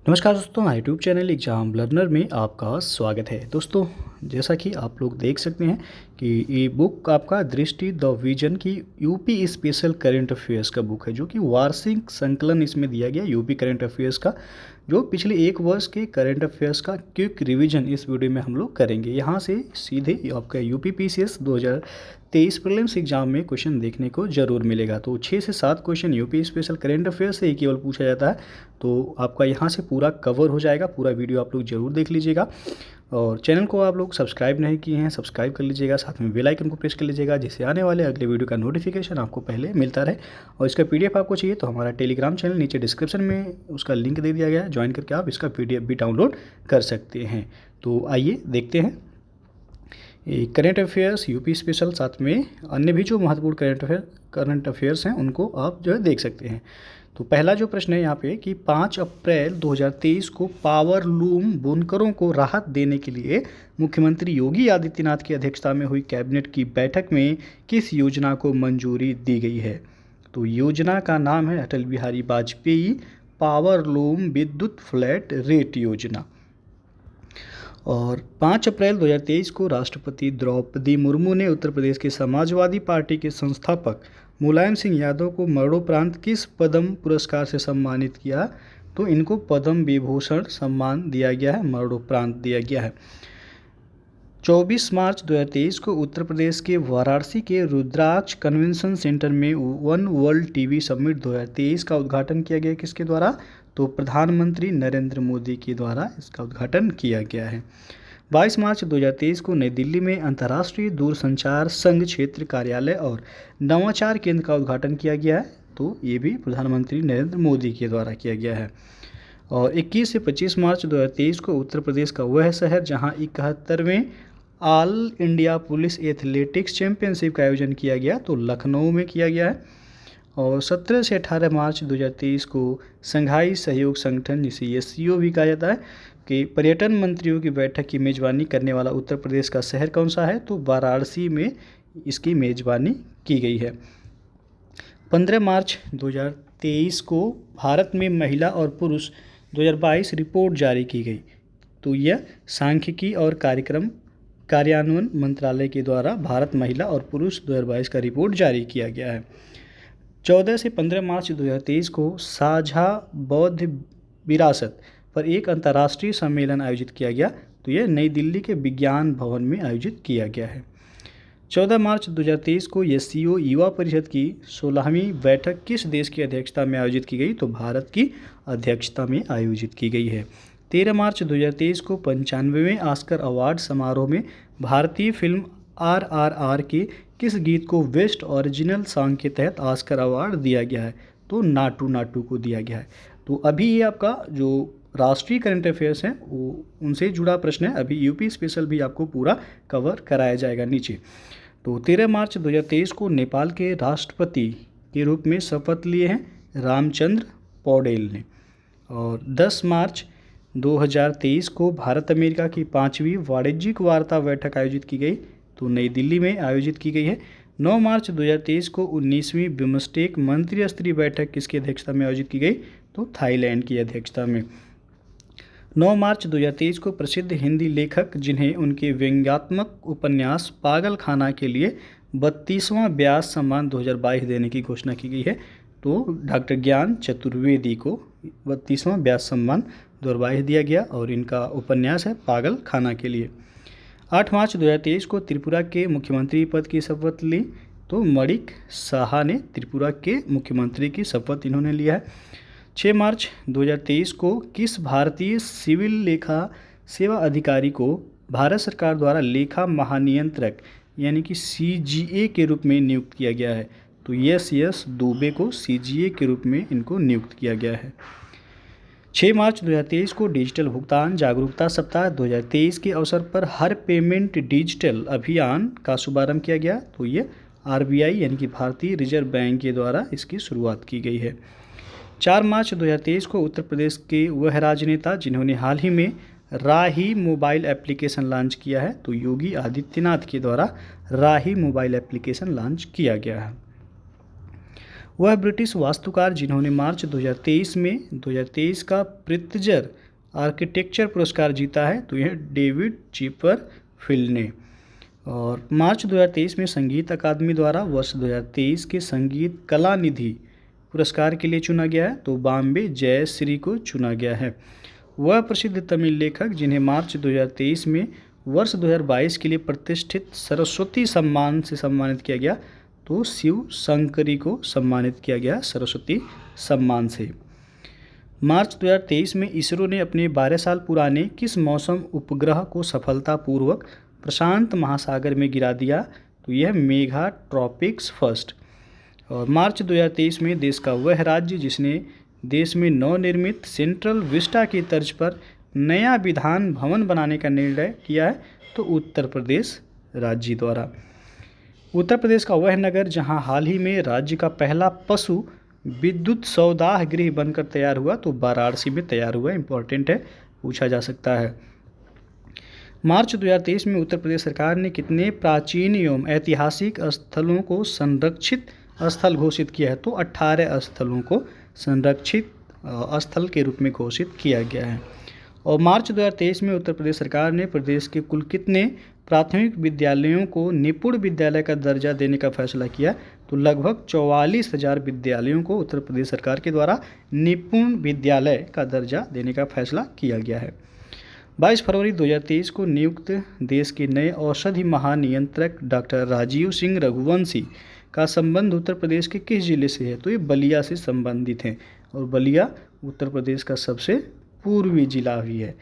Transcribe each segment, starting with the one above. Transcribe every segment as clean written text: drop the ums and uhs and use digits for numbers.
नमस्कार दोस्तों, हमारे यूट्यूब चैनल एग्जाम लर्नर में आपका स्वागत है। दोस्तों, जैसा कि आप लोग देख सकते हैं कि ये बुक आपका दृष्टि द विजन की यूपी स्पेशल करंट अफेयर्स का बुक है, जो कि वार्षिक संकलन इसमें दिया गया यूपी करंट अफेयर्स का, जो पिछले एक वर्ष के करंट अफेयर्स का क्विक रिवीजन इस वीडियो में हम लोग करेंगे। यहाँ से सीधे आपका यूपी पीसीएस 2023 प्रीलिम्स एग्जाम में क्वेश्चन देखने को जरूर मिलेगा। तो 6 से 7 question UP special current affairs से ही केवल पूछा जाता है, तो आपका यहाँ से पूरा कवर हो जाएगा। पूरा वीडियो आप लोग जरूर देख लीजिएगा और चैनल को आप लोग सब्सक्राइब नहीं किए हैं, सब्सक्राइब कर लीजिएगा, साथ में बेल आइकन को प्रेस कर लीजिएगा, जिससे आने वाले अगले वीडियो का नोटिफिकेशन आपको पहले मिलता रहे। और इसका पीडीएफ आपको चाहिए तो हमारा टेलीग्राम चैनल नीचे डिस्क्रिप्शन में उसका लिंक दे दिया गया है, ज्वाइन करके आप इसका पीडीएफ भी डाउनलोड कर सकते हैं। तो आइए देखते हैं करंट अफेयर्स यूपी स्पेशल, साथ में अन्य भी जो महत्वपूर्ण करंट अफेयर्स हैं उनको आप जो है देख सकते हैं। तो पहला जो प्रश्न है यहाँ पे कि 5 अप्रैल 2023 को पावर लूम बुनकरों को राहत देने के लिए मुख्यमंत्री योगी आदित्यनाथ की अध्यक्षता में हुई कैबिनेट की बैठक में किस योजना को मंजूरी दी गई है। तो योजना का नाम है अटल बिहारी वाजपेयी पावर लूम विद्युत फ्लैट रेट योजना। और 5 अप्रैल 2023 को राष्ट्रपति द्रौपदी मुर्मू ने उत्तर प्रदेश के समाजवादी पार्टी के संस्थापक मुलायम सिंह यादव को मरणोपरांत किस पद्म पुरस्कार से सम्मानित किया। तो इनको पद्म विभूषण सम्मान दिया गया है, मरणोपरांत दिया गया है। 24 मार्च 2023 को उत्तर प्रदेश के वाराणसी के रुद्राक्ष कन्वेंशन सेंटर में वन वर्ल्ड टीवी समिट 2023 का उद्घाटन किया गया। किसके द्वारा? तो प्रधानमंत्री नरेंद्र मोदी के द्वारा इसका उद्घाटन किया गया है। 22 मार्च 2023 को नई दिल्ली में अंतर्राष्ट्रीय दूरसंचार संघ क्षेत्र कार्यालय और नवाचार केंद्र का उद्घाटन किया गया है। तो ये भी प्रधानमंत्री नरेंद्र मोदी के द्वारा किया गया है। और 21 से 25 मार्च 2023 को उत्तर प्रदेश का वह शहर जहां 71वें all India police athletics championship का आयोजन किया गया, तो लखनऊ में किया गया है। और 17 से 18 मार्च 2023 को संघाई सहयोग संगठन, जिसे एससीओ भी कहा जाता है, कि पर्यटन मंत्रियों की बैठक की मेज़बानी करने वाला उत्तर प्रदेश का शहर कौन सा है। तो वाराणसी में इसकी मेज़बानी की गई है। 15 मार्च 2023 को भारत में महिला और पुरुष 2022 रिपोर्ट जारी की गई। तो यह सांख्यिकी और कार्यक्रम कार्यान्वयन मंत्रालय के द्वारा भारत महिला और पुरुष 2022 का रिपोर्ट जारी किया गया है। 14 से 15 मार्च 2023 को साझा बौद्ध विरासत पर एक अंतर्राष्ट्रीय सम्मेलन आयोजित किया गया। तो यह नई दिल्ली के विज्ञान भवन में आयोजित किया गया है। 14 मार्च 2023 को एससीओ युवा परिषद की 16वीं बैठक किस देश की अध्यक्षता में आयोजित की गई। तो भारत की अध्यक्षता में आयोजित की गई है। 13 मार्च 2023 को 95वें ऑस्कर अवार्ड समारोह में भारतीय फिल्म RRR के किस गीत को बेस्ट ओरिजिनल सॉन्ग के तहत ऑस्कर अवार्ड दिया गया है। तो नाटू नाटू को दिया गया है। तो अभी ये आपका जो राष्ट्रीय करंट अफेयर्स हैं वो उनसे जुड़ा प्रश्न है। अभी यूपी स्पेशल भी आपको पूरा कवर कराया जाएगा नीचे। तो 13 मार्च 2023 को नेपाल के राष्ट्रपति के रूप में शपथ लिए हैं रामचंद्र पौडेल ने। और 10 मार्च 2023 को भारत अमेरिका की 5वीं वाणिज्यिक वार्ता बैठक आयोजित की गई। तो नई दिल्ली में आयोजित की गई है। 9 मार्च 2023 को 19वीं बिम्स्टेक मंत्री स्तरीय बैठक किसकी अध्यक्षता में आयोजित की गई। तो थाईलैंड की अध्यक्षता में। 9 मार्च 2023 को प्रसिद्ध हिंदी लेखक जिन्हें उनके व्यंग्यात्मक उपन्यास पागलखाना के लिए 32वां व्यास सम्मान 2022 देने की घोषणा की गई है। तो डॉक्टर ज्ञान चतुर्वेदी को 32वां व्यास सम्मान 2022 दिया गया और इनका उपन्यास है पागलखाना के लिए। 8 मार्च 2023 को त्रिपुरा के मुख्यमंत्री पद की शपथ ली। तो मणिक साहा ने त्रिपुरा के मुख्यमंत्री की शपथ इन्होंने लिया है। 6 मार्च 2023 को किस भारतीय सिविल लेखा सेवा अधिकारी को भारत सरकार द्वारा लेखा महानियंत्रक यानी कि CGA के रूप में नियुक्त किया गया है। तो यस दुबे को CGA के रूप में इनको नियुक्त किया गया है। 6 मार्च 2023 को डिजिटल भुगतान जागरूकता सप्ताह 2023 के अवसर पर हर पेमेंट डिजिटल अभियान का शुभारंभ किया गया। तो ये RBI यानी कि भारतीय रिजर्व बैंक के द्वारा इसकी शुरुआत की गई है। 4 मार्च 2023 को उत्तर प्रदेश के वह राजनेता जिन्होंने हाल ही में राही मोबाइल एप्लीकेशन लॉन्च किया है। तो योगी आदित्यनाथ के द्वारा राही मोबाइल एप्लीकेशन लॉन्च किया गया है। वह ब्रिटिश वास्तुकार जिन्होंने मार्च 2023 का प्रित्जर आर्किटेक्चर पुरस्कार जीता है, तो यह डेविड चिपरफील्ड ने। और मार्च 2023 में संगीत अकादमी द्वारा वर्ष 2023 के संगीत कला निधि पुरस्कार के लिए चुना गया है, तो बॉम्बे जयश्री को चुना गया है। वह प्रसिद्ध तमिल लेखक जिन्हें मार्च 2023 में वर्ष 2022 के लिए प्रतिष्ठित सरस्वती सम्मान से सम्मानित किया गया, तो शिव शंकरी को सम्मानित किया गया सरस्वती सम्मान से। मार्च 2023 में इसरो ने अपने 12 साल पुराने किस मौसम उपग्रह को सफलतापूर्वक प्रशांत महासागर में गिरा दिया, तो यह मेघा ट्रॉपिक्स फर्स्ट। और मार्च 2023 में देश का वह राज्य जिसने देश में नवनिर्मित सेंट्रल विस्टा की तर्ज पर नया विधान भवन बनाने का निर्णय किया है, तो उत्तर प्रदेश राज्य द्वारा। उत्तर प्रदेश का वह नगर जहां हाल ही में राज्य का पहला पशु विद्युत सौदाह गृह बनकर तैयार हुआ, तो वाराणसी में तैयार हुआ। इंपॉर्टेंट है, पूछा जा सकता है। मार्च 2023 में उत्तर प्रदेश सरकार ने कितने प्राचीन एवं ऐतिहासिक स्थलों को संरक्षित स्थल घोषित किया है, तो 18 स्थलों को संरक्षित स्थल के रूप में घोषित किया गया है। और मार्च 2023 में उत्तर प्रदेश सरकार ने प्रदेश के कुल कितने प्राथमिक विद्यालयों को निपुण विद्यालय का दर्जा देने का फैसला किया, तो लगभग 44,000 विद्यालयों को उत्तर प्रदेश सरकार के द्वारा निपुण विद्यालय का दर्जा देने का फैसला किया गया है। 22 फरवरी 2023 को नियुक्त देश के नए औषधि महानियंत्रक डॉक्टर राजीव सिंह रघुवंशी का संबंध उत्तर प्रदेश के किस जिले से है, तो ये बलिया से संबंधित हैं। और बलिया उत्तर प्रदेश का सबसे पूर्वी जिला भी है।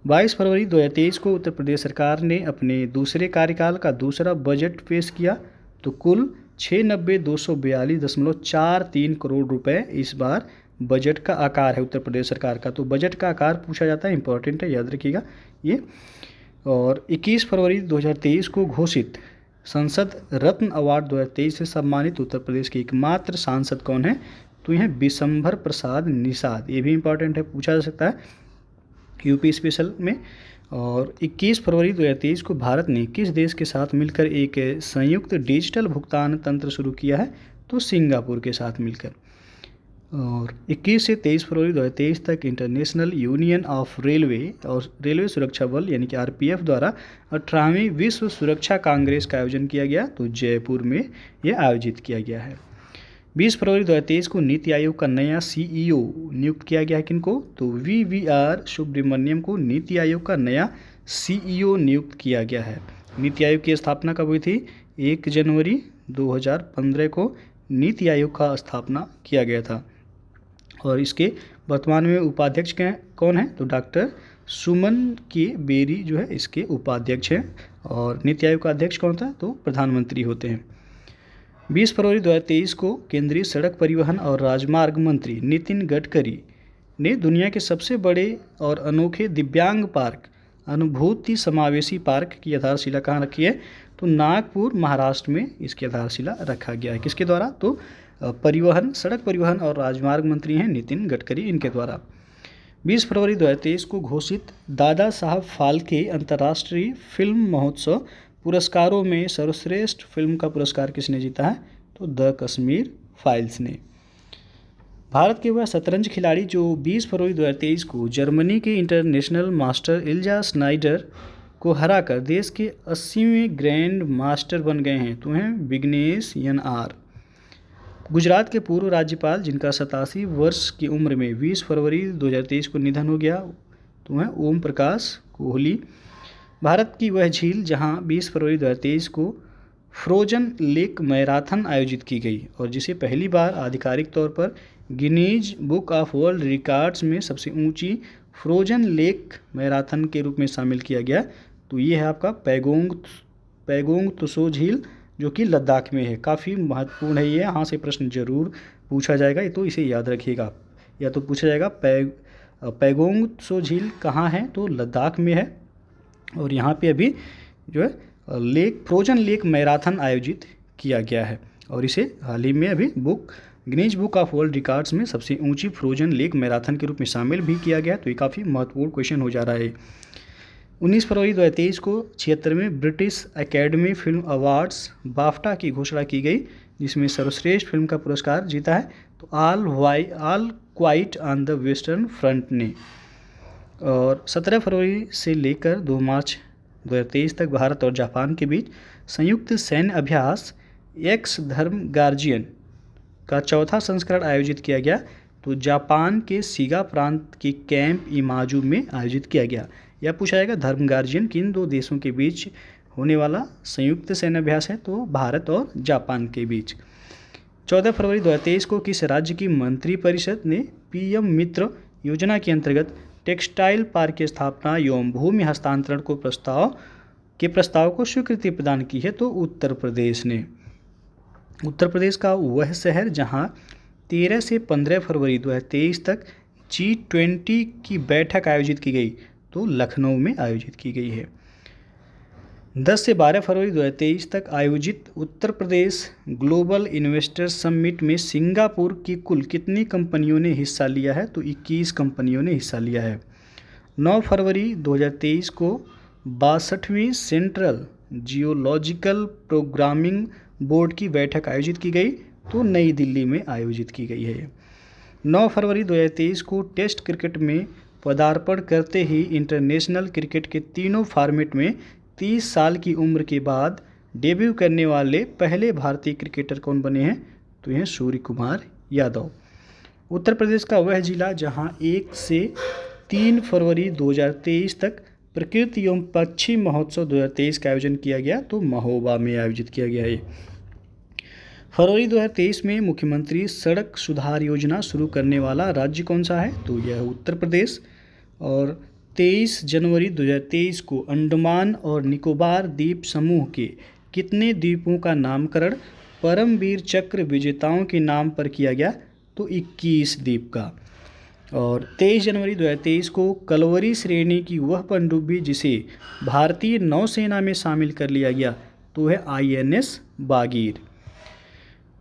22 फरवरी 2023 को उत्तर प्रदेश सरकार ने अपने दूसरे कार्यकाल का दूसरा बजट पेश किया, तो कुल 69242.43 करोड़ रुपए इस बार बजट का आकार है उत्तर प्रदेश सरकार का। तो बजट का आकार पूछा जाता है, इंपॉर्टेंट है, याद रखिएगा ये। और 21 फरवरी 2023 को घोषित संसद रत्न अवार्ड 2023 से सम्मानित उत्तर प्रदेश के एकमात्र सांसद कौन है, तो यह बिशंभर प्रसाद निषाद। ये भी इंपॉर्टेंट है, पूछा जा सकता है यूपी स्पेशल में। और 21 फरवरी 2023 को भारत ने किस देश के साथ मिलकर एक संयुक्त डिजिटल भुगतान तंत्र शुरू किया है, तो सिंगापुर के साथ मिलकर। और 21 से 23 फरवरी 2023 तक इंटरनेशनल यूनियन ऑफ रेलवे और रेलवे सुरक्षा बल यानी कि आरपीएफ द्वारा 18वीं विश्व सुरक्षा कांग्रेस का आयोजन किया गया, तो जयपुर में यह आयोजित किया गया है। 20 फरवरी 2023 को नीति आयोग का नया सीईओ नियुक्त किया गया है, किनको, तो वीवीआर सुब्रमण्यम को नीति आयोग का नया सीईओ नियुक्त किया गया है। नीति आयोग की स्थापना कब हुई थी, 1 जनवरी 2015 को नीति आयोग का स्थापना किया गया था। और इसके वर्तमान में उपाध्यक्ष कौन है, तो डॉक्टर सुमन के बेरी जो है इसके उपाध्यक्ष हैं। और नीति आयोग का अध्यक्ष कौन था, तो प्रधानमंत्री होते हैं। 20 फरवरी 2023 को केंद्रीय सड़क परिवहन और राजमार्ग मंत्री नितिन गडकरी ने दुनिया के सबसे बड़े और अनोखे दिव्यांग पार्क अनुभूति समावेशी पार्क की आधारशिला कहाँ रखी है, तो नागपुर महाराष्ट्र में इसकी आधारशिला रखा गया है। किसके द्वारा, तो सड़क परिवहन और राजमार्ग मंत्री हैं नितिन गडकरी, इनके द्वारा। 20 फरवरी 2023 को घोषित दादा साहब फाल्के अंतर्राष्ट्रीय फिल्म महोत्सव पुरस्कारों में सर्वश्रेष्ठ फिल्म का पुरस्कार किसने जीता है, तो द कश्मीर फाइल्स ने। भारत के वह शतरंज खिलाड़ी जो 20 फरवरी 2023 को जर्मनी के इंटरनेशनल मास्टर इल्जा स्नाइडर को हराकर देश के 80वें ग्रैंड मास्टर बन गए हैं, तो हैं विघ्नेश एन.आर। गुजरात के पूर्व राज्यपाल जिनका 87 वर्ष की उम्र में 20 फरवरी 2023 को निधन हो गया, तो हैं ओम प्रकाश कोहली। भारत की वह झील जहां 20 फरवरी 2023 को फ्रोजन लेक मैराथन आयोजित की गई और जिसे पहली बार आधिकारिक तौर पर Guinness book of world records में सबसे ऊंची फ्रोजन लेक मैराथन के रूप में शामिल किया गया, तो ये है आपका पैगोंग त्सो झील जो कि लद्दाख में है। काफ़ी महत्वपूर्ण है ये, यहाँ से प्रश्न जरूर पूछा जाएगा, तो इसे याद रखिएगा। या तो पूछा जाएगा पैगोंग त्सो झील कहाँ है, तो लद्दाख में है। और यहाँ पे अभी जो है फ्रोजन लेक मैराथन आयोजित किया गया है और इसे हाल ही में अभी Guinness book of world records में सबसे ऊंची फ्रोजन लेक मैराथन के रूप में शामिल भी किया गया, तो ये काफ़ी महत्वपूर्ण क्वेश्चन हो जा रहा है। 19 फरवरी 2023 को 76वें British academy film awards BAFTA की घोषणा की गई, जिसमें सर्वश्रेष्ठ फिल्म का पुरस्कार जीता है, तो all quite on the western front ने। और 17 फरवरी से लेकर 2 मार्च 2023 तक भारत और जापान के बीच संयुक्त सैन्य अभ्यास एक्स धर्म गार्जियन का चौथा संस्करण आयोजित किया गया। तो जापान के सीगा प्रांत के कैंप इमाजू में आयोजित किया गया। यह पूछा जाएगा धर्म गार्जियन किन 2 देशों के बीच होने वाला संयुक्त सैन्य अभ्यास है, तो भारत और जापान के बीच। 14 फरवरी 2023 को किस राज्य की मंत्रिपरिषद ने पीएम मित्र योजना के अंतर्गत टेक्सटाइल पार्क की स्थापना एवं भूमि हस्तांतरण प्रस्ताव को स्वीकृति प्रदान की है, तो उत्तर प्रदेश ने। उत्तर प्रदेश का वह शहर जहां 13 से 15 फरवरी 2023 तक G20 की बैठक आयोजित की गई, तो लखनऊ में आयोजित की गई है। 10 से 12 फरवरी 2023 तक आयोजित Uttar Pradesh global investor summit में सिंगापुर की कुल कितनी कंपनियों ने हिस्सा लिया है, तो 21 कंपनियों ने हिस्सा लिया है। 9 फरवरी 2023 को 62वीं सेंट्रल जियोलॉजिकल प्रोग्रामिंग बोर्ड की बैठक आयोजित की गई, तो नई दिल्ली में आयोजित की गई है। 9 फरवरी 2023 को टेस्ट क्रिकेट में पदार्पण करते ही इंटरनेशनल क्रिकेट के तीनों फॉर्मेट में 30 साल की उम्र के बाद डेब्यू करने वाले पहले भारतीय क्रिकेटर कौन बने हैं, तो यह सूर्य कुमार यादव। उत्तर प्रदेश का वह जिला जहां 1 से 3 फरवरी 2023 तक प्रकृति एवं पक्षी महोत्सव 2023 का आयोजन किया गया, तो महोबा में आयोजित किया गया है। फरवरी 2023 में मुख्यमंत्री सड़क सुधार योजना शुरू करने वाला राज्य कौन सा है, तो यह उत्तर प्रदेश। और 23 जनवरी 2023 को अंडमान और निकोबार द्वीप समूह के कितने द्वीपों का नामकरण परमवीर चक्र विजेताओं के नाम पर किया गया, तो 21 द्वीप का। और 23 जनवरी 2023 को कलवरी श्रेणी की वह पनडुब्बी जिसे भारतीय नौसेना में शामिल कर लिया गया, तो है INS बागीर।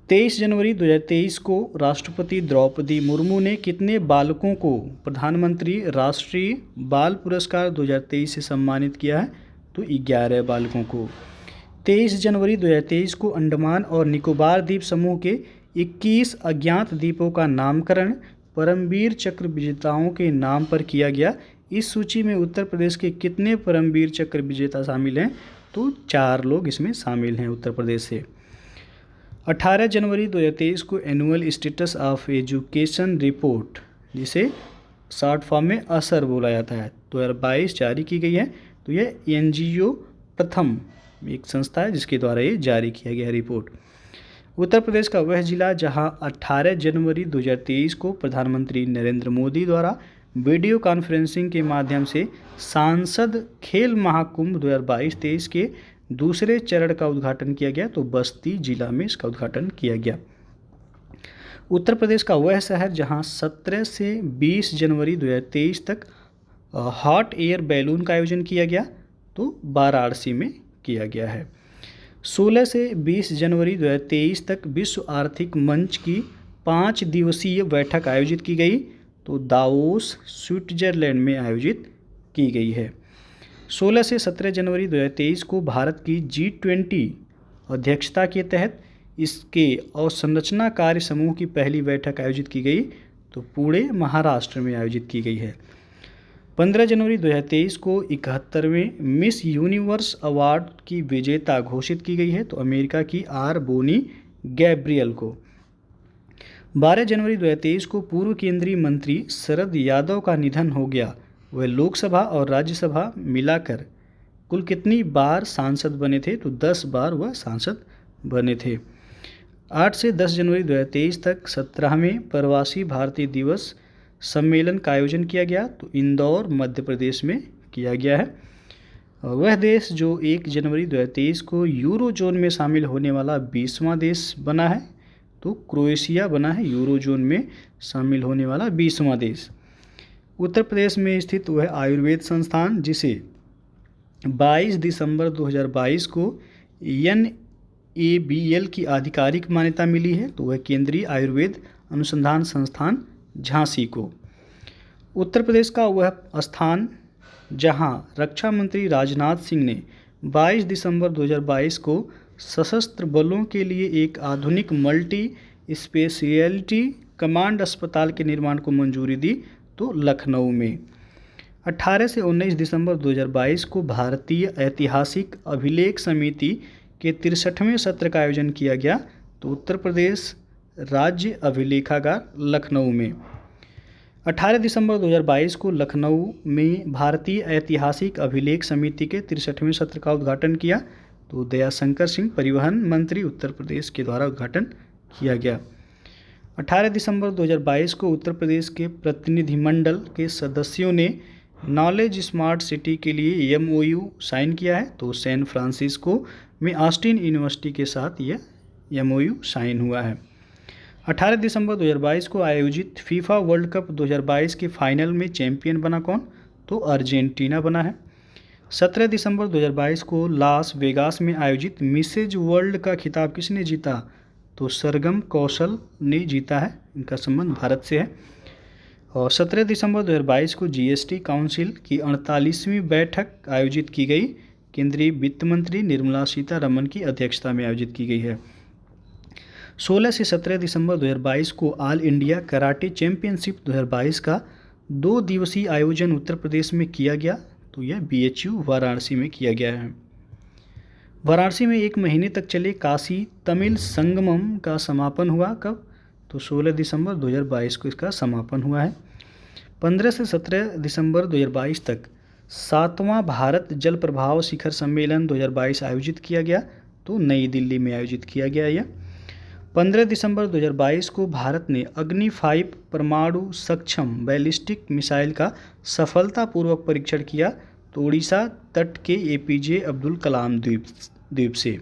23 जनवरी 2023 को राष्ट्रपति द्रौपदी मुर्मू ने कितने बालकों को प्रधानमंत्री राष्ट्रीय बाल पुरस्कार 2023 से सम्मानित किया है, तो 11 बालकों को। 23 जनवरी 2023 को अंडमान और निकोबार द्वीप समूह के 21 अज्ञात द्वीपों का नामकरण परमवीर चक्र विजेताओं के नाम पर किया गया। इस सूची में उत्तर प्रदेश के कितने परमवीर चक्र विजेता शामिल हैं, तो 4 लोग इसमें शामिल हैं उत्तर प्रदेश से। 18 जनवरी 2023 को annual status of education report, जिसे शॉर्ट फॉर्म में असर बोला जाता है, 2022 जारी की गई है। तो यह NGO प्रथम एक संस्था है जिसके द्वारा ये जारी किया गया रिपोर्ट। उत्तर प्रदेश का वह जिला जहां 18 जनवरी 2023 को प्रधानमंत्री नरेंद्र मोदी द्वारा वीडियो कॉन्फ्रेंसिंग के माध्यम से सांसद खेल महाकुंभ 2022-23 के दूसरे चरण का उद्घाटन किया गया, तो बस्ती जिला में इसका उद्घाटन किया गया। उत्तर प्रदेश का वह शहर जहां 17 से 20 जनवरी 2023 तक हॉट एयर बैलून का आयोजन किया गया, तो वाराणसी में किया गया है। 16 से 20 जनवरी 2023 तक विश्व आर्थिक मंच की 5 दिवसीय बैठक आयोजित की गई, तो दावोस स्विट्जरलैंड में आयोजित की गई है। 16 से 17 जनवरी 2023 को भारत की G20 अध्यक्षता के तहत इसके अवसंरचना कार्य समूह की पहली बैठक आयोजित की गई, तो पुणे महाराष्ट्र में आयोजित की गई है। 15 जनवरी 2023 को 71वें मिस यूनिवर्स अवार्ड की विजेता घोषित की गई है, तो अमेरिका की R. बोनी गैब्रियल को। 12 जनवरी 2023 को पूर्व केंद्रीय मंत्री शरद यादव का निधन हो गया। वह लोकसभा और राज्यसभा मिलाकर कुल कितनी बार सांसद बने थे, तो 10 बार वह सांसद बने थे। 8 से 10 जनवरी 2023 तक 17वें प्रवासी भारतीय दिवस सम्मेलन का आयोजन किया गया, तो इंदौर मध्य प्रदेश में किया गया है। और वह देश जो 1 जनवरी 2023 को यूरो जोन में शामिल होने वाला 20वां देश बना है, तो क्रोएशिया बना है यूरो जोन में शामिल होने वाला 20वां देश। उत्तर प्रदेश में स्थित वह आयुर्वेद संस्थान जिसे 22 दिसंबर 2022 को NABL की आधिकारिक मान्यता मिली है, तो वह केंद्रीय आयुर्वेद अनुसंधान संस्थान झांसी को। उत्तर प्रदेश का वह स्थान जहां रक्षा मंत्री राजनाथ सिंह ने 22 दिसंबर 2022 को सशस्त्र बलों के लिए एक आधुनिक मल्टी स्पेशलिटी कमांड अस्पताल के निर्माण को मंजूरी दी? तो लखनऊ में। 18 से 19 दिसंबर 2022 को भारतीय ऐतिहासिक अभिलेख समिति के 63वें सत्र का आयोजन किया गया? तो उत्तर प्रदेश राज्य अभिलेखागार लखनऊ में। 18 दिसंबर 2022 को लखनऊ में भारतीय ऐतिहासिक अभिलेख समिति के 63वें सत्र का उद्घाटन किया? तो दयाशंकर सिंह परिवहन मंत्री उत्तर प्रदेश के द्वारा उद्घाटन किया गया। 18 दिसंबर 2022 को उत्तर प्रदेश के प्रतिनिधिमंडल के सदस्यों ने नॉलेज स्मार्ट सिटी के लिए MOU साइन किया है? तो सैन फ्रांसिस्को में ऑस्टिन यूनिवर्सिटी के साथ यह MOU साइन हुआ है। 18 दिसंबर 2022 को आयोजित फीफा वर्ल्ड कप 2022 के फाइनल में चैंपियन बना कौन? तो अर्जेंटीना बना है। 17 दिसंबर 2022 को लास वेगास में आयोजित मिसेज वर्ल्ड का खिताब किसने जीता? तो सरगम कौशल ने जीता है, इनका संबंध भारत से है। और 17 दिसंबर 2022 को GST काउंसिल की 48वीं बैठक आयोजित की गई, केंद्रीय वित्त मंत्री निर्मला सीतारमण की अध्यक्षता में आयोजित की गई है। 16 से 17 दिसंबर 2022 को ऑल इंडिया कराटे चैंपियनशिप 2022 का 2 दिवसीय आयोजन उत्तर प्रदेश में किया गया? तो यह BHU वाराणसी में किया गया है। वाराणसी में 1 महीने तक चले काशी तमिल संगमम का समापन हुआ कब? तो 16 दिसंबर 2022 को इसका समापन हुआ है। 15 से 17 दिसंबर 2022 तक 7वां भारत जल प्रभाव शिखर सम्मेलन 2022 आयोजित किया गया? तो नई दिल्ली में आयोजित किया गया यह। 15 दिसंबर 2022 को भारत ने अग्नि 5 परमाणु सक्षम बैलिस्टिक मिसाइल का सफलतापूर्वक परीक्षण किया? तो उड़ीसा तट के APJ अब्दुल कलाम द्वीप से।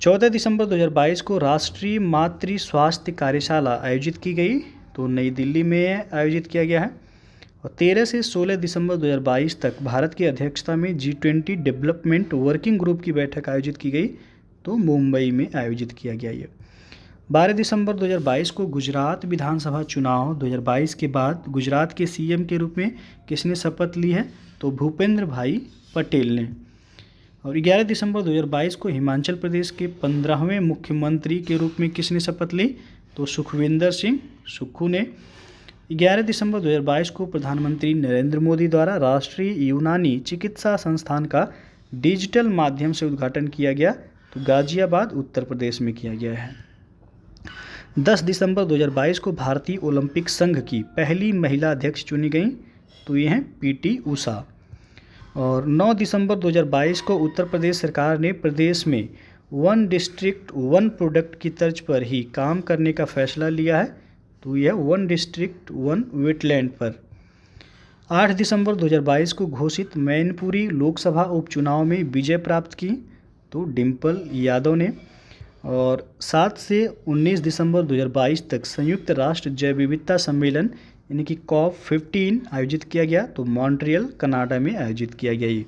14 दिसंबर 2022 को राष्ट्रीय मातृ स्वास्थ्य कार्यशाला आयोजित की गई? तो नई दिल्ली में आयोजित किया गया है। और 13 से 16 दिसंबर 2022 तक भारत की अध्यक्षता में G20 डेवलपमेंट वर्किंग ग्रुप की बैठक आयोजित की गई? तो मुंबई में आयोजित किया गया ये। 12 दिसंबर 2022 को गुजरात विधानसभा चुनाव 2022 के बाद गुजरात के CM के रूप में किसने शपथ ली है? तो भूपेंद्र भाई पटेल ने। और 11 दिसंबर 2022 को हिमाचल प्रदेश के 15वें मुख्यमंत्री के रूप में किसने शपथ ली? तो सुखविंदर सिंह सुक्खू ने। 11 दिसंबर 2022 को प्रधानमंत्री नरेंद्र मोदी द्वारा राष्ट्रीय यूनानी चिकित्सा संस्थान का डिजिटल माध्यम से उद्घाटन किया गया? तो गाजियाबाद उत्तर प्रदेश में किया गया है। 10 दिसंबर 2022 को भारतीय ओलंपिक संघ की पहली महिला अध्यक्ष चुनी गई? तो ये हैं PT उषा। और 9 दिसंबर 2022 को उत्तर प्रदेश सरकार ने प्रदेश में 1 डिस्ट्रिक्ट 1 प्रोडक्ट की तर्ज पर ही काम करने का फैसला लिया है? तो यह 1 डिस्ट्रिक्ट 1 वेटलैंड पर। 8 दिसंबर 2022 को घोषित मैनपुरी लोकसभा उपचुनाव में विजय प्राप्त की? तो डिम्पल यादव ने। और 7 से 19 दिसंबर 2022 तक संयुक्त राष्ट्र जैव विविधता सम्मेलन यानी कि COP15 आयोजित किया गया? तो मॉन्ट्रियल कनाडा में आयोजित किया गया ये।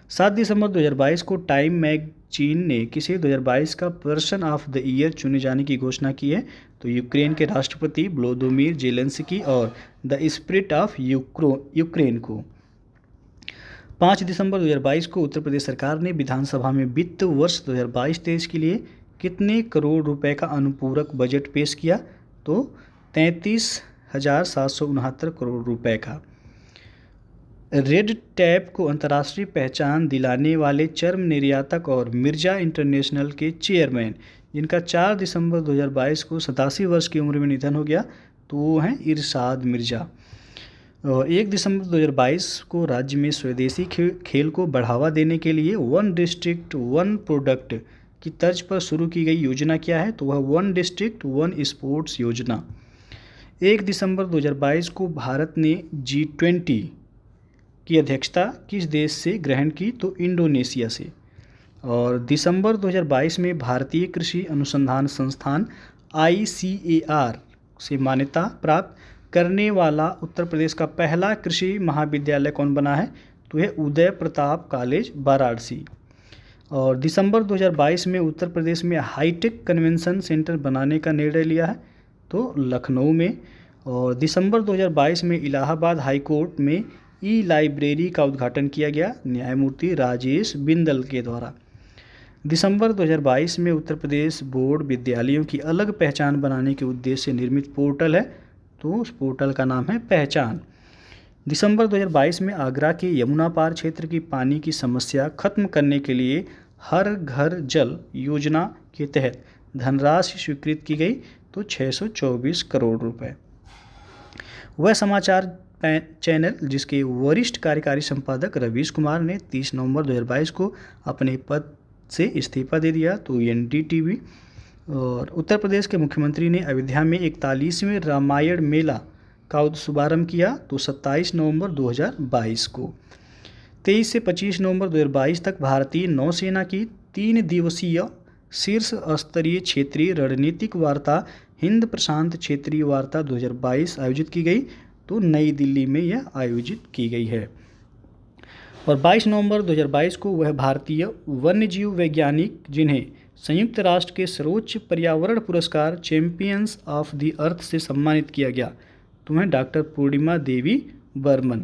7 दिसंबर 2022 को टाइम मैगजीन ने किसे 2022 का पर्सन ऑफ द ईयर चुने जाने की घोषणा की है? तो यूक्रेन के राष्ट्रपति व्लोदिमीर जेलेंस्की और द स्पिरिट ऑफ यूक्रेन को। 5 दिसंबर 2022 को उत्तर प्रदेश सरकार ने विधानसभा में वित्त वर्ष 2022-23 के लिए कितने करोड़ रुपए का अनुपूरक बजट पेश किया? तो 33,769 करोड़ रुपए का। रेड टैप को अंतर्राष्ट्रीय पहचान दिलाने वाले चर्म निर्यातक और मिर्जा इंटरनेशनल के चेयरमैन जिनका 4 दिसंबर 2022 को 87 वर्ष की उम्र में निधन हो गया, तो वो हैं इरशाद मिर्जा। और 1 दिसंबर 2022 को राज्य में स्वदेशी खेल को बढ़ावा देने के लिए 1 डिस्ट्रिक्ट 1 प्रोडक्ट की तर्ज पर शुरू की गई योजना क्या है? तो वह 1 डिस्ट्रिक्ट 1 स्पोर्ट्स योजना। 1 दिसंबर 2022 को भारत ने G20 की अध्यक्षता किस देश से ग्रहण की? तो इंडोनेशिया से। और दिसंबर 2022 में भारतीय कृषि अनुसंधान संस्थान ICAR से मान्यता प्राप्त करने वाला उत्तर प्रदेश का पहला कृषि महाविद्यालय कौन बना है? तो यह उदय प्रताप कॉलेज वाराणसी। और दिसंबर 2022 में उत्तर प्रदेश में हाईटेक कन्वेंशन सेंटर बनाने का निर्णय लिया है? तो लखनऊ में। और दिसंबर 2022 में इलाहाबाद हाई कोर्ट में ई लाइब्रेरी का उद्घाटन किया गया न्यायमूर्ति राजेश बिंदल के द्वारा। दिसंबर 2022 में उत्तर प्रदेश बोर्ड विद्यालयों की अलग पहचान बनाने के उद्देश्य से निर्मित पोर्टल है, तो उस पोर्टल का नाम है पहचान। दिसंबर 2022 में आगरा के यमुना पार क्षेत्र की पानी की समस्या खत्म करने के लिए हर घर जल योजना के तहत धनराशि स्वीकृत की गई, तो 624 करोड़ रुपए। वह समाचार चैनल जिसके वरिष्ठ कार्यकारी संपादक रवीश कुमार ने 30 नवंबर 2022 को अपने पद से इस्तीफा दे दिया, तो एनडीटीवी। और उत्तर प्रदेश के मुख्यमंत्री ने अयोध्या में 41वें रामायण मेला का शुभारंभ किया, तो 27 नवंबर 2022 को। 23 से 25 नवंबर 2022 तक भारतीय नौसेना की 3 दिवसीय शीर्ष स्तरीय क्षेत्रीय रणनीतिक वार्ता हिंद प्रशांत क्षेत्रीय वार्ता 2022 आयोजित की गई, तो नई दिल्ली में यह आयोजित की गई है। और 22 नवंबर 2022 को वह भारतीय वन्यजीव वैज्ञानिक जिन्हें संयुक्त राष्ट्र के सर्वोच्च पर्यावरण पुरस्कार चैंपियंस ऑफ द अर्थ से सम्मानित किया गया, तो वह डॉक्टर पूर्णिमा देवी बर्मन।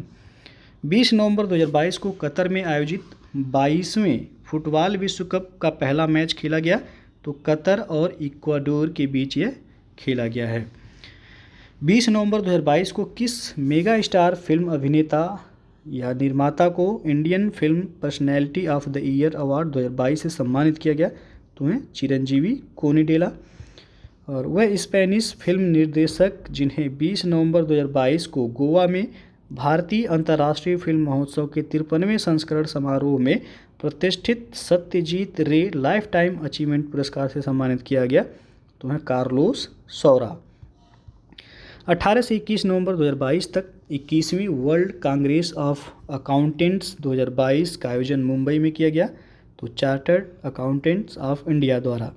20 नवंबर 2022 को कतर में आयोजित 22वें फुटबॉल विश्व कप का पहला मैच खेला गया, तो कतर और इक्वाडोर के बीच यह खेला गया है। 20 नवंबर 2022 को किस मेगा स्टार फिल्म अभिनेता या निर्माता को Indian film personality of the year award 2022 से सम्मानित किया गया, तो वह चिरंजीवी कोनिडेला। और वह स्पेनिश फिल्म निर्देशक जिन्हें 20 नवंबर 2022 को गोवा में भारतीय अंतर्राष्ट्रीय फिल्म महोत्सव के 53वें संस्करण समारोह में प्रतिष्ठित सत्यजीत रे लाइफ टाइम अचीवमेंट पुरस्कार से सम्मानित किया गया, तो वह कार्लोस सौरा। 18 से 21 नवंबर 2022 तक 21वीं वर्ल्ड कांग्रेस ऑफ अकाउंटेंट्स 2022 का आयोजन मुंबई में किया गया, तो चार्टर्ड अकाउंटेंट्स ऑफ इंडिया द्वारा।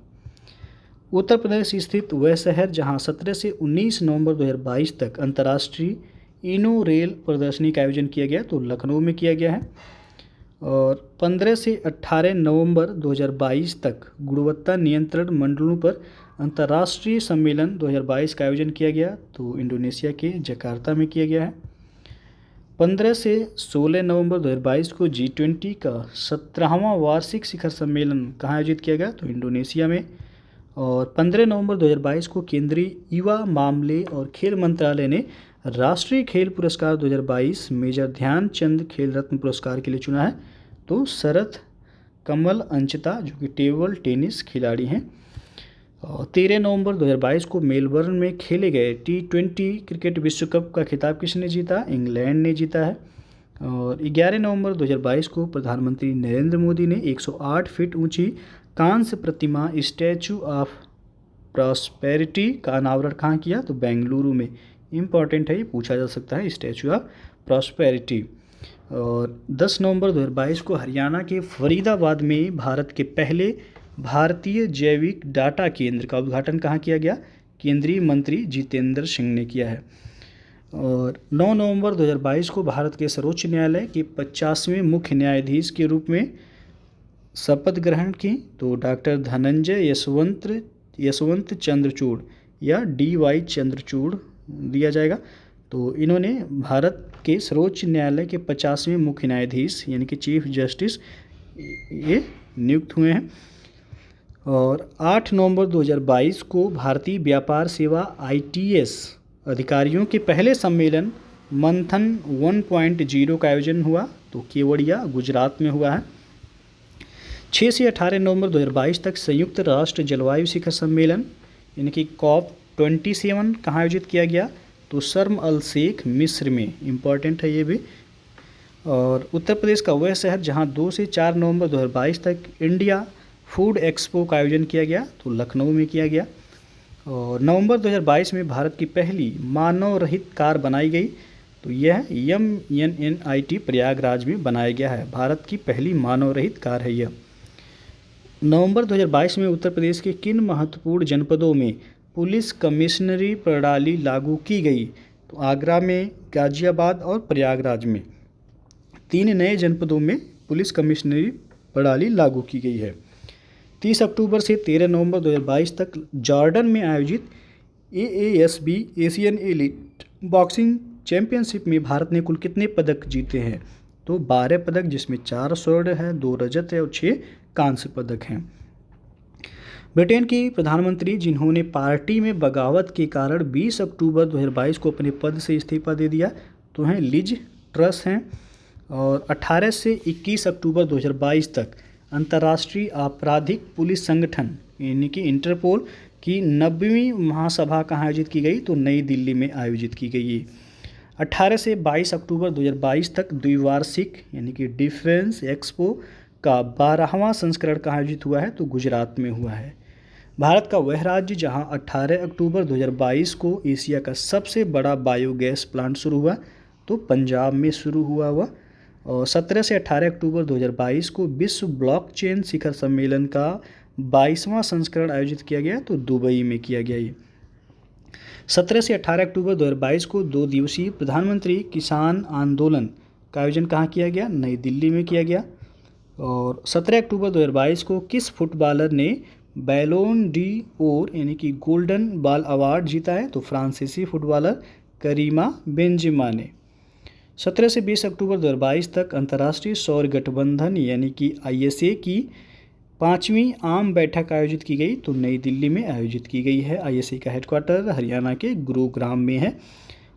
उत्तर प्रदेश स्थित वह शहर जहां 17 से 19 नवंबर 2022 तक अंतर्राष्ट्रीय इनो रेल प्रदर्शनी का आयोजन किया गया, तो लखनऊ में किया गया है। और 15 से 18 नवंबर 2022 तक गुणवत्ता नियंत्रण मंडलों पर अंतर्राष्ट्रीय सम्मेलन 2022 का आयोजन किया गया, तो इंडोनेशिया के जकार्ता में किया गया है। 15 से 16 नवंबर 2022 को G20 का 17वां वार्षिक शिखर सम्मेलन कहाँ आयोजित किया गया, तो इंडोनेशिया में। और 15 नवंबर 2022 को केंद्रीय युवा मामले और खेल मंत्रालय ने राष्ट्रीय खेल पुरस्कार 2022 मेजर ध्यानचंद खेल रत्न पुरस्कार के लिए चुना है, तो शरद कमल अंचिता जो कि टेबल टेनिस खिलाड़ी हैं। और 13 नवंबर 2022 को मेलबर्न में खेले गए T20 क्रिकेट विश्व कप का खिताब किसने जीता, इंग्लैंड ने जीता है। और 11 नवंबर 2022 को प्रधानमंत्री नरेंद्र मोदी ने 108 फीट ऊंची कांस्य प्रतिमा स्टैचू ऑफ प्रॉस्पेरिटी का अनावरण कहाँ किया, तो बेंगलुरु में। इम्पॉर्टेंट है, ये पूछा जा सकता है, स्टैचू ऑफ प्रॉस्पेरिटी। और 10 नवंबर 2022 को हरियाणा के फरीदाबाद में भारत के पहले भारतीय जैविक डाटा केंद्र का उद्घाटन कहाँ किया गया, केंद्रीय मंत्री जितेंद्र सिंह ने किया है। और 9 नवंबर 2022 को भारत के सर्वोच्च न्यायालय के 50वें मुख्य न्यायाधीश के रूप में शपथ ग्रहण की, तो डॉक्टर धनंजय यशवंत चंद्रचूड़ या DY चंद्रचूड़ दिया जाएगा। तो इन्होंने भारत के सर्वोच्च न्यायालय के 50वें मुख्य न्यायाधीश यानी कि चीफ जस्टिस ये नियुक्त हुए हैं। और 8 नवंबर 2022 को भारतीय व्यापार सेवा ITS अधिकारियों के पहले सम्मेलन मंथन 1.0 का आयोजन हुआ, तो केवड़िया गुजरात में हुआ है। 6 से 18 नवंबर 2022 तक संयुक्त राष्ट्र जलवायु शिखर सम्मेलन यानी कि COP27 कहाँ आयोजित किया गया, तो शर्म अल शेख मिस्र में। इम्पॉर्टेंट है ये भी। और उत्तर प्रदेश का वह शहर जहाँ 2 से 4 नवंबर 2022 तक इंडिया फूड एक्सपो का आयोजन किया गया, तो लखनऊ में किया गया। और नवंबर 2022 में भारत की पहली मानव रहित कार बनाई गई, तो यह MNNIT प्रयागराज में बनाया गया है। भारत की पहली मानव रहित कार है यह। नवंबर 2022 में उत्तर प्रदेश के किन महत्वपूर्ण जनपदों में पुलिस कमिश्नरी प्रणाली लागू की गई, तो आगरा में, गाजियाबाद और प्रयागराज में 3 नए जनपदों में पुलिस कमिश्नरी प्रणाली लागू की गई है। 30 अक्टूबर से 13 नवंबर 2022 तक जॉर्डन में आयोजित AASB Asian elite boxing championship में भारत ने कुल कितने पदक जीते हैं, तो 12 पदक, जिसमें 4 स्वर्ण है, 2 रजत है और 6 कांस्य पदक हैं। ब्रिटेन की प्रधानमंत्री जिन्होंने पार्टी में बगावत के कारण 20 अक्टूबर 2022 को अपने पद से इस्तीफा दे दिया तो हैं लिज ट्रस हैं। और 18 से 21 अक्टूबर 2022 तक अंतर्राष्ट्रीय आपराधिक पुलिस संगठन यानी कि इंटरपोल की 90वीं महासभा कहाँ आयोजित की गई तो नई दिल्ली में आयोजित की गई। 18 से 22 अक्टूबर 2022 तक द्विवार्षिक यानी कि डिफेंस एक्सपो का 12वां संस्करण कहाँ आयोजित हुआ है तो गुजरात में हुआ है। भारत का वह राज्य जहां 18 अक्टूबर 2022 को एशिया का सबसे बड़ा बायोगैस प्लांट शुरू हुआ तो पंजाब में शुरू हुआ वह। और 17 से 18 अक्टूबर 2022 को विश्व ब्लॉकचेन शिखर सम्मेलन का 22वां संस्करण आयोजित किया गया तो दुबई में किया गया। ये 17 से 18 अक्टूबर 2022 को 2 दिवसीय प्रधानमंत्री किसान आंदोलन का आयोजन कहाँ किया गया नई दिल्ली में किया गया। और 17 अक्टूबर 2022 को किस फुटबॉलर ने बैलोन डी ओर यानी कि गोल्डन बॉल अवार्ड जीता है तो फ्रांसीसी फुटबॉलर करीमा बेंजेमा ने। 17 से 20 अक्टूबर 2022 तक अंतर्राष्ट्रीय सौर गठबंधन यानी कि ISA की 5वीं आम बैठक आयोजित की गई तो नई दिल्ली में आयोजित की गई है। ISA का हेडक्वार्टर हरियाणा के गुरुग्राम में है।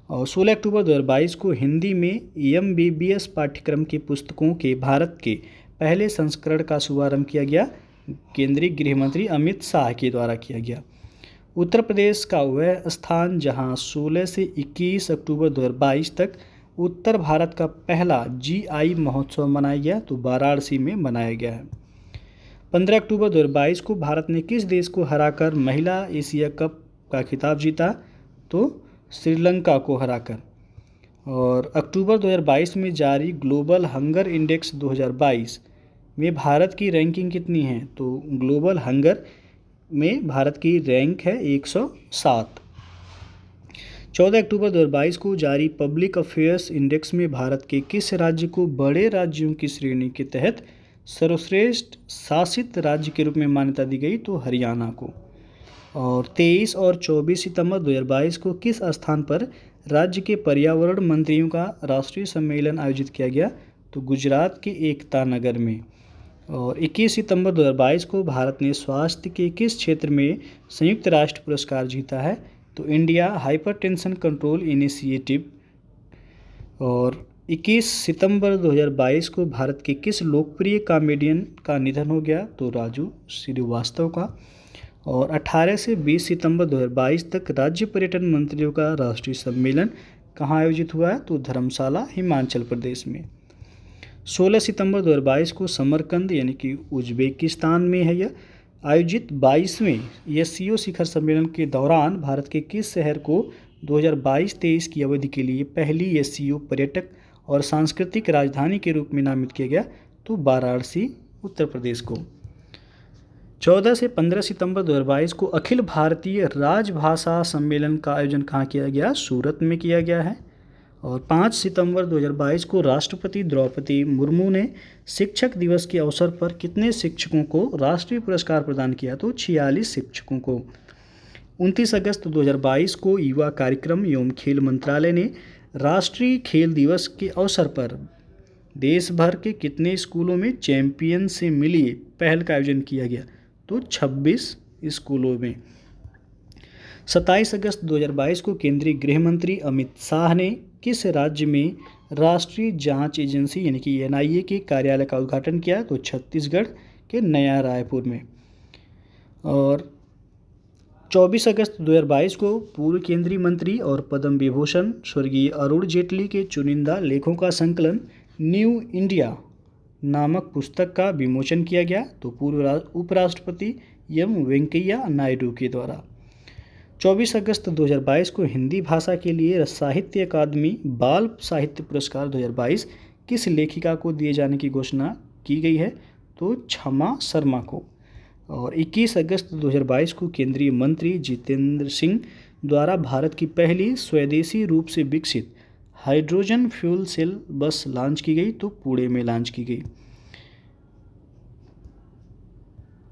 और 16 अक्टूबर 2022 को हिंदी में MBBS पाठ्यक्रम की पुस्तकों के भारत के पहले संस्करण का शुभारंभ किया गया केंद्रीय गृह मंत्री अमित शाह के द्वारा किया गया। उत्तर प्रदेश का वह स्थान जहां 16 से 21 अक्टूबर 2022 तक उत्तर भारत का पहला GI महोत्सव मनाया गया तो वाराणसी में मनाया गया है। 15 अक्टूबर 2022 को भारत ने किस देश को हराकर महिला एशिया कप का खिताब जीता तो श्रीलंका को हराकर। और अक्टूबर 2022 में जारी ग्लोबल हंगर इंडेक्स 2022 में भारत की रैंकिंग कितनी है तो ग्लोबल हंगर में भारत की रैंक है 107। 14 अक्टूबर 2022 को जारी पब्लिक अफेयर्स इंडेक्स में भारत के किस राज्य को बड़े राज्यों की श्रेणी के तहत सर्वश्रेष्ठ शासित राज्य के रूप में मान्यता दी गई तो हरियाणा को। और 23 और 24 सितंबर 2022 को किस स्थान पर राज्य के पर्यावरण मंत्रियों का राष्ट्रीय सम्मेलन आयोजित किया गया तो गुजरात के एकता नगर में। और 21 सितंबर 2022 को भारत ने स्वास्थ्य के किस क्षेत्र में संयुक्त राष्ट्र पुरस्कार जीता है तो इंडिया हाइपरटेंशन कंट्रोल इनिशिएटिव। और 21 सितंबर 2022 को भारत के किस लोकप्रिय कॉमेडियन का निधन हो गया तो राजू श्रीवास्तव का। और 18 से 20 सितंबर 2022 तक राज्य पर्यटन मंत्रियों का राष्ट्रीय सम्मेलन कहाँ आयोजित हुआ है तो धर्मशाला हिमाचल प्रदेश में। 16 सितंबर 2022 को समरकंद यानी कि उज्बेकिस्तान में है यह आयोजित 22वें SCO शिखर सम्मेलन के दौरान भारत के किस शहर को 2022-23 की अवधि के लिए पहली SCO पर्यटक और सांस्कृतिक राजधानी के रूप में नामित किया गया तो वाराणसी उत्तर प्रदेश को। 14 से 15 सितंबर 2022 को अखिल भारतीय राजभाषा सम्मेलन का आयोजन कहाँ किया गया सूरत में किया गया है। और 5 सितंबर 2022 को राष्ट्रपति द्रौपदी मुर्मू ने शिक्षक दिवस के अवसर पर कितने शिक्षकों को राष्ट्रीय पुरस्कार प्रदान किया तो 46 शिक्षकों को। 29 अगस्त 2022 को युवा कार्यक्रम एवं खेल मंत्रालय ने राष्ट्रीय खेल दिवस के अवसर पर देश भर के कितने स्कूलों में चैंपियन से मिली पहल का आयोजन किया गया तो 26 स्कूलों में। 27 अगस्त 2022 को केंद्रीय गृह मंत्री अमित शाह ने किस राज्य में राष्ट्रीय जांच एजेंसी यानी कि NIA के कार्यालय का उद्घाटन किया तो छत्तीसगढ़ के नया रायपुर में। और 24 अगस्त 2022 को पूर्व केंद्रीय मंत्री और पद्म विभूषण स्वर्गीय अरुण जेटली के चुनिंदा लेखों का संकलन न्यू इंडिया नामक पुस्तक का विमोचन किया गया तो पूर्व उपराष्ट्रपति M वेंकैया नायडू के द्वारा। 24 अगस्त 2022 को हिंदी भाषा के लिए साहित्य अकादमी बाल साहित्य पुरस्कार 2022 किस लेखिका को दिए जाने की घोषणा की गई है तो क्षमा शर्मा को। और 21 अगस्त 2022 को केंद्रीय मंत्री जितेंद्र सिंह द्वारा भारत की पहली स्वदेशी रूप से विकसित हाइड्रोजन फ्यूल सेल बस लॉन्च की गई तो पुणे में लॉन्च की गई।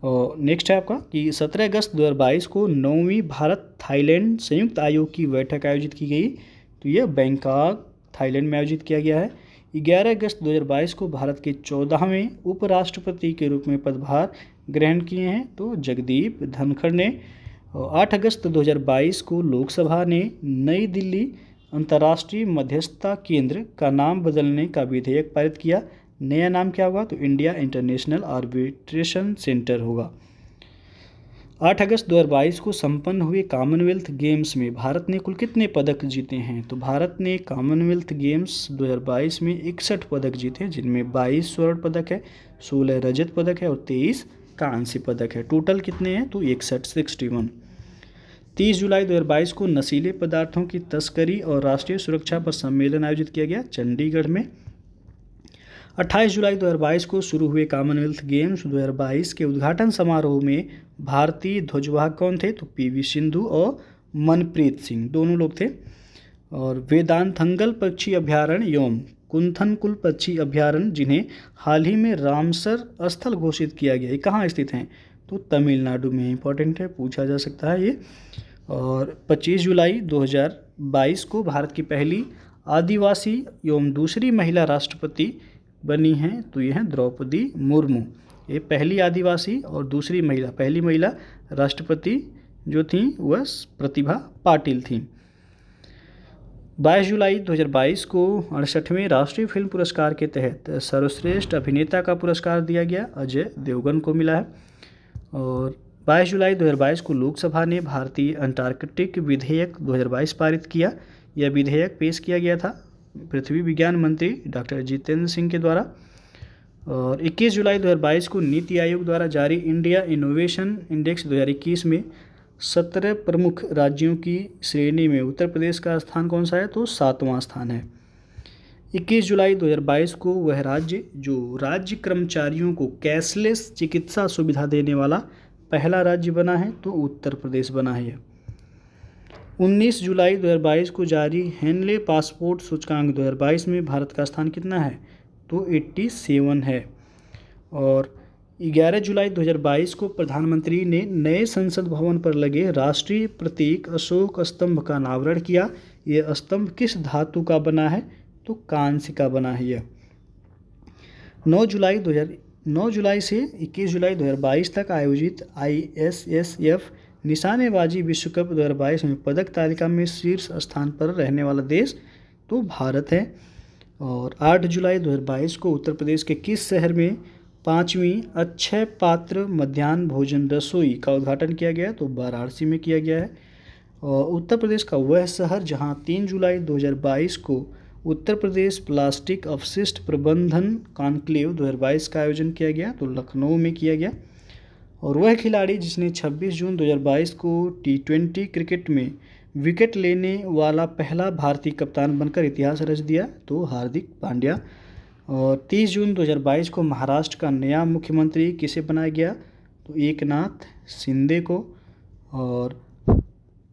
और नेक्स्ट है आपका कि 17 अगस्त 2022 को 9वीं भारत थाईलैंड संयुक्त आयोग की बैठक आयोजित की गई तो यह बैंकॉक थाईलैंड में आयोजित किया गया है। 11 अगस्त 2022 को भारत के 14वें उपराष्ट्रपति के रूप में पदभार ग्रहण किए हैं तो जगदीप धनखड़ ने। 8 अगस्त 2022 को लोकसभा ने नई दिल्ली अंतर्राष्ट्रीय मध्यस्थता केंद्र का नाम बदलने का विधेयक पारित किया। नया नाम क्या होगा? तो इंडिया इंटरनेशनल आर्बिट्रेशन सेंटर होगा। 8 अगस्त 2022 को संपन्न हुए कॉमनवेल्थ गेम्स में भारत ने कुल कितने पदक जीते हैं? तो भारत ने कॉमनवेल्थ गेम्स 2022 में 61 पदक जीते, जिनमें 22 स्वर्ण पदक है, 16 रजत पदक है और 23 कांस्य पदक है। टोटल कितने हैं? तो 61। 30 जुलाई 2022 को नशीले पदार्थों की तस्करी और राष्ट्रीय सुरक्षा पर सम्मेलन आयोजित किया गया चंडीगढ़ में। 28 जुलाई 2022 को शुरू हुए कॉमनवेल्थ गेम्स 2022 के उद्घाटन समारोह में भारतीय ध्वजवाहक कौन थे? तो पीवी सिंधु और मनप्रीत सिंह दोनों लोग थे। और वेदांतंगल पक्षी अभ्यारण्य एवं कुंथनकुल पक्षी अभ्यारण्य, जिन्हें हाल ही में रामसर स्थल घोषित किया गया, ये कहाँ स्थित हैं? तो तमिलनाडु में। इंपॉर्टेंट है, पूछा जा सकता है ये। और 25 जुलाई 2022 को भारत की पहली आदिवासी एवं दूसरी महिला राष्ट्रपति बनी हैं तो ये हैं द्रौपदी मुर्मू। ये पहली आदिवासी और दूसरी महिला, पहली महिला राष्ट्रपति जो थी वह प्रतिभा पाटिल थी। 22 जुलाई 2022 को 68वें राष्ट्रीय फिल्म पुरस्कार के तहत सर्वश्रेष्ठ अभिनेता का पुरस्कार दिया गया, अजय देवगन को मिला है। और 22 जुलाई 2022 को लोकसभा ने भारतीय अंटार्कटिक विधेयक 2022 पारित किया। यह विधेयक पेश किया गया था पृथ्वी विज्ञान मंत्री डॉक्टर जितेंद्र सिंह के द्वारा। और 21 जुलाई 2022 को नीति आयोग द्वारा जारी इंडिया इनोवेशन इंडेक्स 2021 में 17 प्रमुख राज्यों की श्रेणी में उत्तर प्रदेश का स्थान कौन सा है? तो 7वां स्थान है। 21 जुलाई 2022 को वह राज्य जो राज्य कर्मचारियों को कैशलेस चिकित्सा सुविधा देने वाला पहला राज्य बना है तो उत्तर प्रदेश बना है। 19 जुलाई 2022 को जारी हेनले पासपोर्ट सूचकांक 2022 में भारत का स्थान कितना है? तो 87 है। और 11 जुलाई 2022 को प्रधानमंत्री ने नए संसद भवन पर लगे राष्ट्रीय प्रतीक अशोक स्तंभ का अनावरण किया। यह स्तंभ किस धातु का बना है? तो कांस्य का बना है यह। 9 जुलाई से 21 जुलाई 2022 तक आयोजित ISSF निशानेबाजी विश्व कप 2022 में पदक तालिका में शीर्ष स्थान पर रहने वाला देश तो भारत है। और 8 जुलाई 2022 को उत्तर प्रदेश के किस शहर में 5वीं अक्षय पात्र मध्याह्न भोजन रसोई का उद्घाटन किया गया? तो वाराणसी में किया गया है। और उत्तर प्रदेश का वह शहर जहां 3 जुलाई 2022 को उत्तर प्रदेश प्लास्टिक अपशिष्ट प्रबंधन कॉन्क्लेव 2022 का आयोजन किया गया तो लखनऊ में किया गया। और वह खिलाड़ी जिसने 26 जून 2022 को T20 क्रिकेट में विकेट लेने वाला पहला भारतीय कप्तान बनकर इतिहास रच दिया तो हार्दिक पांड्या। और 30 जून 2022 को महाराष्ट्र का नया मुख्यमंत्री किसे बनाया गया? तो एकनाथ शिंदे को। और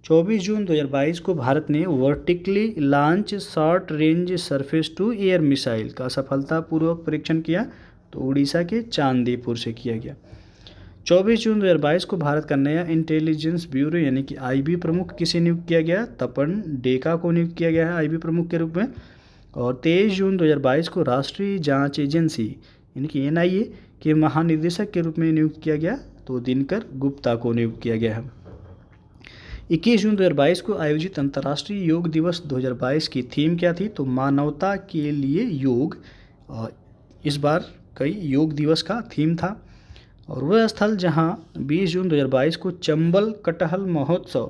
24 जून 2022 को भारत ने vertically launch short range surface to air missile का सफलतापूर्वक परीक्षण किया तो उड़ीसा के चांदीपुर से किया गया। 24 जून 2022 को भारत का नया इंटेलिजेंस ब्यूरो यानी कि IB प्रमुख किसे नियुक्त किया गया? तपन डेका को नियुक्त किया गया है IB प्रमुख के रूप में। और 23 जून 2022 को राष्ट्रीय जांच एजेंसी यानी कि NIA के महानिदेशक के रूप में नियुक्त किया गया तो दिनकर गुप्ता को नियुक्त किया गया है। 21 जून 2022 को आयोजित अंतर्राष्ट्रीय योग दिवस 2022 की थीम क्या थी? तो मानवता के लिए योग। इस बार कई योग दिवस का थीम था। और वह स्थल जहां 20 जून 2022 को चंबल कटहल महोत्सव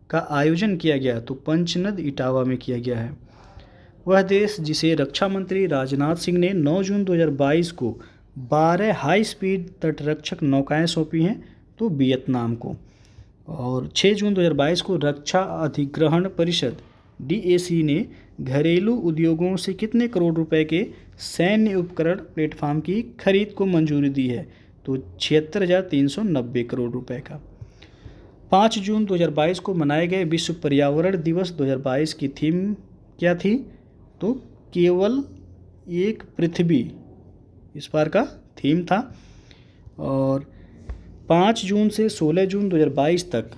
का आयोजन किया गया तो पंचनद इटावा में किया गया है। वह देश जिसे रक्षा मंत्री राजनाथ सिंह ने 9 जून 2022 को 12 हाई स्पीड तटरक्षक नौकाएं सौंपी हैं तो वियतनाम को। और 6 जून 2022 को रक्षा अधिग्रहण परिषद DAC ने घरेलू उद्योगों से कितने करोड़ रुपए के सैन्य उपकरण प्लेटफॉर्म की खरीद को मंजूरी दी है? तो 76,390 करोड़ रुपए का। 5 जून 2022 को मनाए गए विश्व पर्यावरण दिवस 2022 की थीम क्या थी? तो केवल एक पृथ्वी इस बार का थीम था। और 5 जून से 16 जून 2022 तक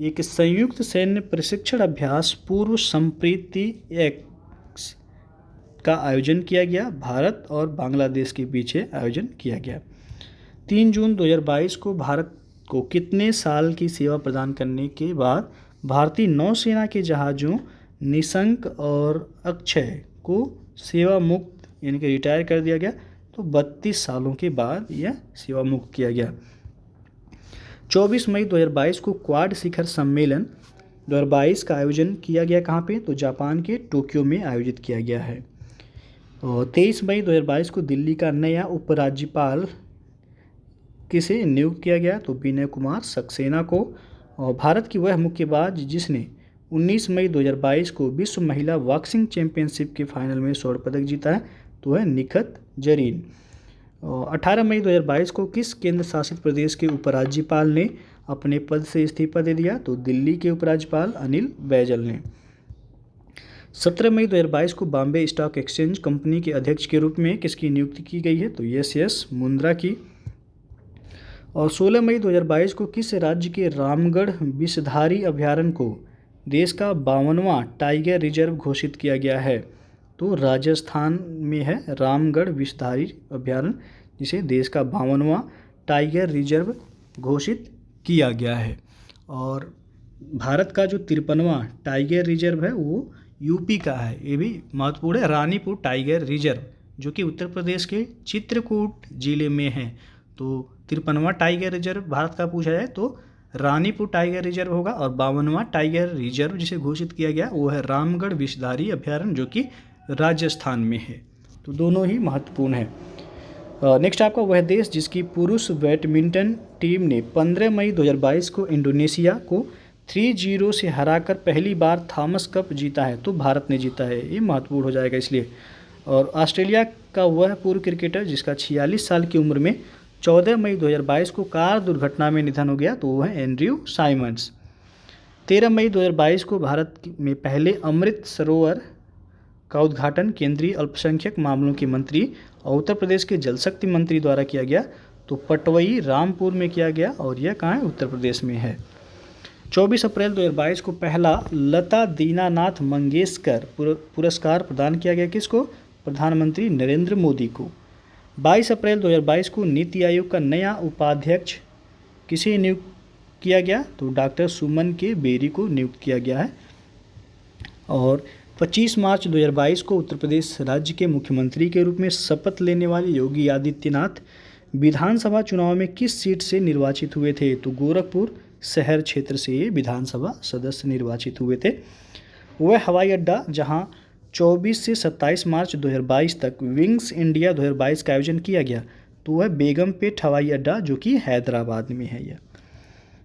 एक संयुक्त सैन्य प्रशिक्षण अभ्यास पूर्व संप्रीति एक्स का आयोजन किया गया? भारत और बांग्लादेश के बीच आयोजन किया गया। 3 जून 2022 को भारत को कितने साल की सेवा प्रदान करने के बाद भारतीय नौसेना के जहाज़ों निशंक और अक्षय को सेवा मुक्त यानी कि रिटायर कर दिया गया? तो 32 सालों के बाद यह सेवा मुक्त किया गया। 24 मई 2022 को क्वाड शिखर सम्मेलन 2022 का आयोजन किया गया कहाँ पे? तो जापान के टोक्यो में आयोजित किया गया है। और 23 मई 2022 को दिल्ली का नया उपराज्यपाल किसे नियुक्त किया गया? तो विनय कुमार सक्सेना को। और भारत की वह मुक्केबाज जिसने 19 मई 2022 को विश्व महिला बॉक्सिंग चैंपियनशिप के फाइनल में स्वर्ण पदक जीता है? तो है निखत जरीन। और 18 मई 2022 को किस केंद्र शासित प्रदेश के उपराज्यपाल ने अपने पद से इस्तीफा दे दिया? तो दिल्ली के उपराज्यपाल अनिल बैजल ने। 17 मई 2022 को बॉम्बे स्टॉक एक्सचेंज कंपनी के अध्यक्ष के रूप में किसकी नियुक्ति की गई है? तो एस मुंद्रा की। और 16 मई 2022 को किस राज्य के रामगढ़ विषधारी अभयारण्य को देश का 52वां टाइगर रिजर्व घोषित किया गया है? तो राजस्थान में है रामगढ़ विषधारी अभयारण्य, जिसे देश का 52वां टाइगर रिजर्व घोषित किया गया है। और भारत का जो 53वां टाइगर रिजर्व है वो यूपी का है, ये भी महत्वपूर्ण है, रानीपुर टाइगर रिजर्व, जो कि उत्तर प्रदेश के चित्रकूट जिले में है। तो 53वां टाइगर रिजर्व भारत का पूछा जाए तो रानीपुर टाइगर रिजर्व होगा, और 52वां टाइगर रिजर्व जिसे घोषित किया गया वो है रामगढ़ विषधारी अभयारण्य, जो कि राजस्थान में है। तो दोनों ही महत्वपूर्ण है। नेक्स्ट आपका वह देश जिसकी पुरुष बैडमिंटन टीम ने 15 मई 2022 को इंडोनेशिया को 3-0 से हराकर पहली बार थॉमस कप जीता है? तो भारत ने जीता है, ये महत्वपूर्ण हो जाएगा इसलिए। और ऑस्ट्रेलिया का वह पूर्व क्रिकेटर जिसका 46 साल की उम्र में 14 मई 2022 को कार दुर्घटना में निधन हो गया, तो वो है एंड्रयू साइमंड्स। 13 मई 2022 को भारत में पहले अमृत सरोवर का उद्घाटन केंद्रीय अल्पसंख्यक मामलों के मंत्री और उत्तर प्रदेश के जल शक्ति मंत्री द्वारा किया गया, तो पटवई रामपुर में किया गया, और यह कहाँ है? उत्तर प्रदेश में है। 24 अप्रैल 2022 को पहला लता दीनानाथ मंगेशकर पुरस्कार प्रदान किया गया किसको? प्रधानमंत्री नरेंद्र मोदी को। 22 अप्रैल 2022 को नीति आयोग का नया उपाध्यक्ष किसे नियुक्त किया गया? तो डॉक्टर सुमन के बेरी को नियुक्त किया गया है। और 25 मार्च 2022 को उत्तर प्रदेश राज्य के मुख्यमंत्री के रूप में शपथ लेने वाले योगी आदित्यनाथ विधानसभा चुनाव में किस सीट से निर्वाचित हुए थे? तो गोरखपुर शहर क्षेत्र से ये विधानसभा सदस्य निर्वाचित हुए थे। वह हवाई अड्डा जहां 24 से 27 मार्च 2022 तक विंग्स इंडिया 2022 का आयोजन किया गया, तो वह बेगमपेट हवाई अड्डा जो कि हैदराबाद में है। यह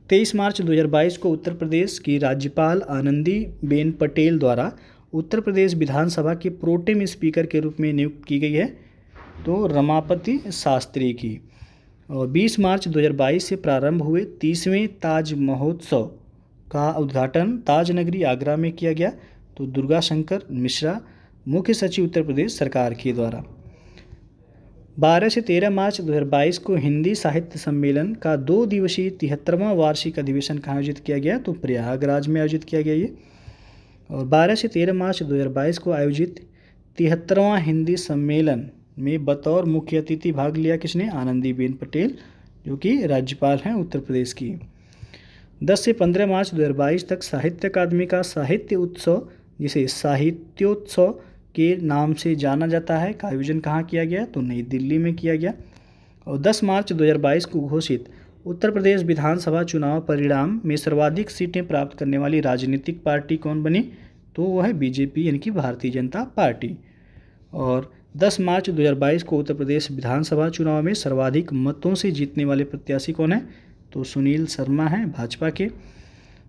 23 मार्च 2022 को उत्तर प्रदेश की राज्यपाल आनंदीबेन पटेल द्वारा उत्तर प्रदेश विधानसभा के प्रोटेम स्पीकर के रूप में नियुक्त की गई है, तो रमापति शास्त्री की। और 20 मार्च 2022 से प्रारंभ हुए 30वें ताज महोत्सव का उद्घाटन ताज नगरी आगरा में किया गया, तो दुर्गा शंकर मिश्रा मुख्य सचिव उत्तर प्रदेश सरकार के द्वारा। 12 से 13 मार्च 2022 को हिंदी साहित्य सम्मेलन का 2 दिवसीय 73वां वार्षिक अधिवेशन का आयोजित किया गया, तो प्रयागराज में आयोजित किया गया ये। और 12 से 13 मार्च 2022 को आयोजित 73वां हिंदी सम्मेलन में बतौर मुख्य अतिथि भाग लिया किसने? आनंदीबेन पटेल, जो कि राज्यपाल हैं उत्तर प्रदेश की। 10 से 15 मार्च 2022 तक साहित्य अकादमी का साहित्य उत्सव, जिसे साहित्योत्सव के नाम से जाना जाता है, का आयोजन कहाँ किया गया? तो नई दिल्ली में किया गया। और 10 मार्च 2022 को घोषित उत्तर प्रदेश विधानसभा चुनाव परिणाम में सर्वाधिक सीटें प्राप्त करने वाली राजनीतिक पार्टी कौन बनी? तो वह है बीजेपी यानी कि भारतीय जनता पार्टी। और 10 मार्च 2022 को उत्तर प्रदेश विधानसभा चुनाव में सर्वाधिक मतों से जीतने वाले प्रत्याशी कौन है? तो सुनील शर्मा हैं भाजपा के।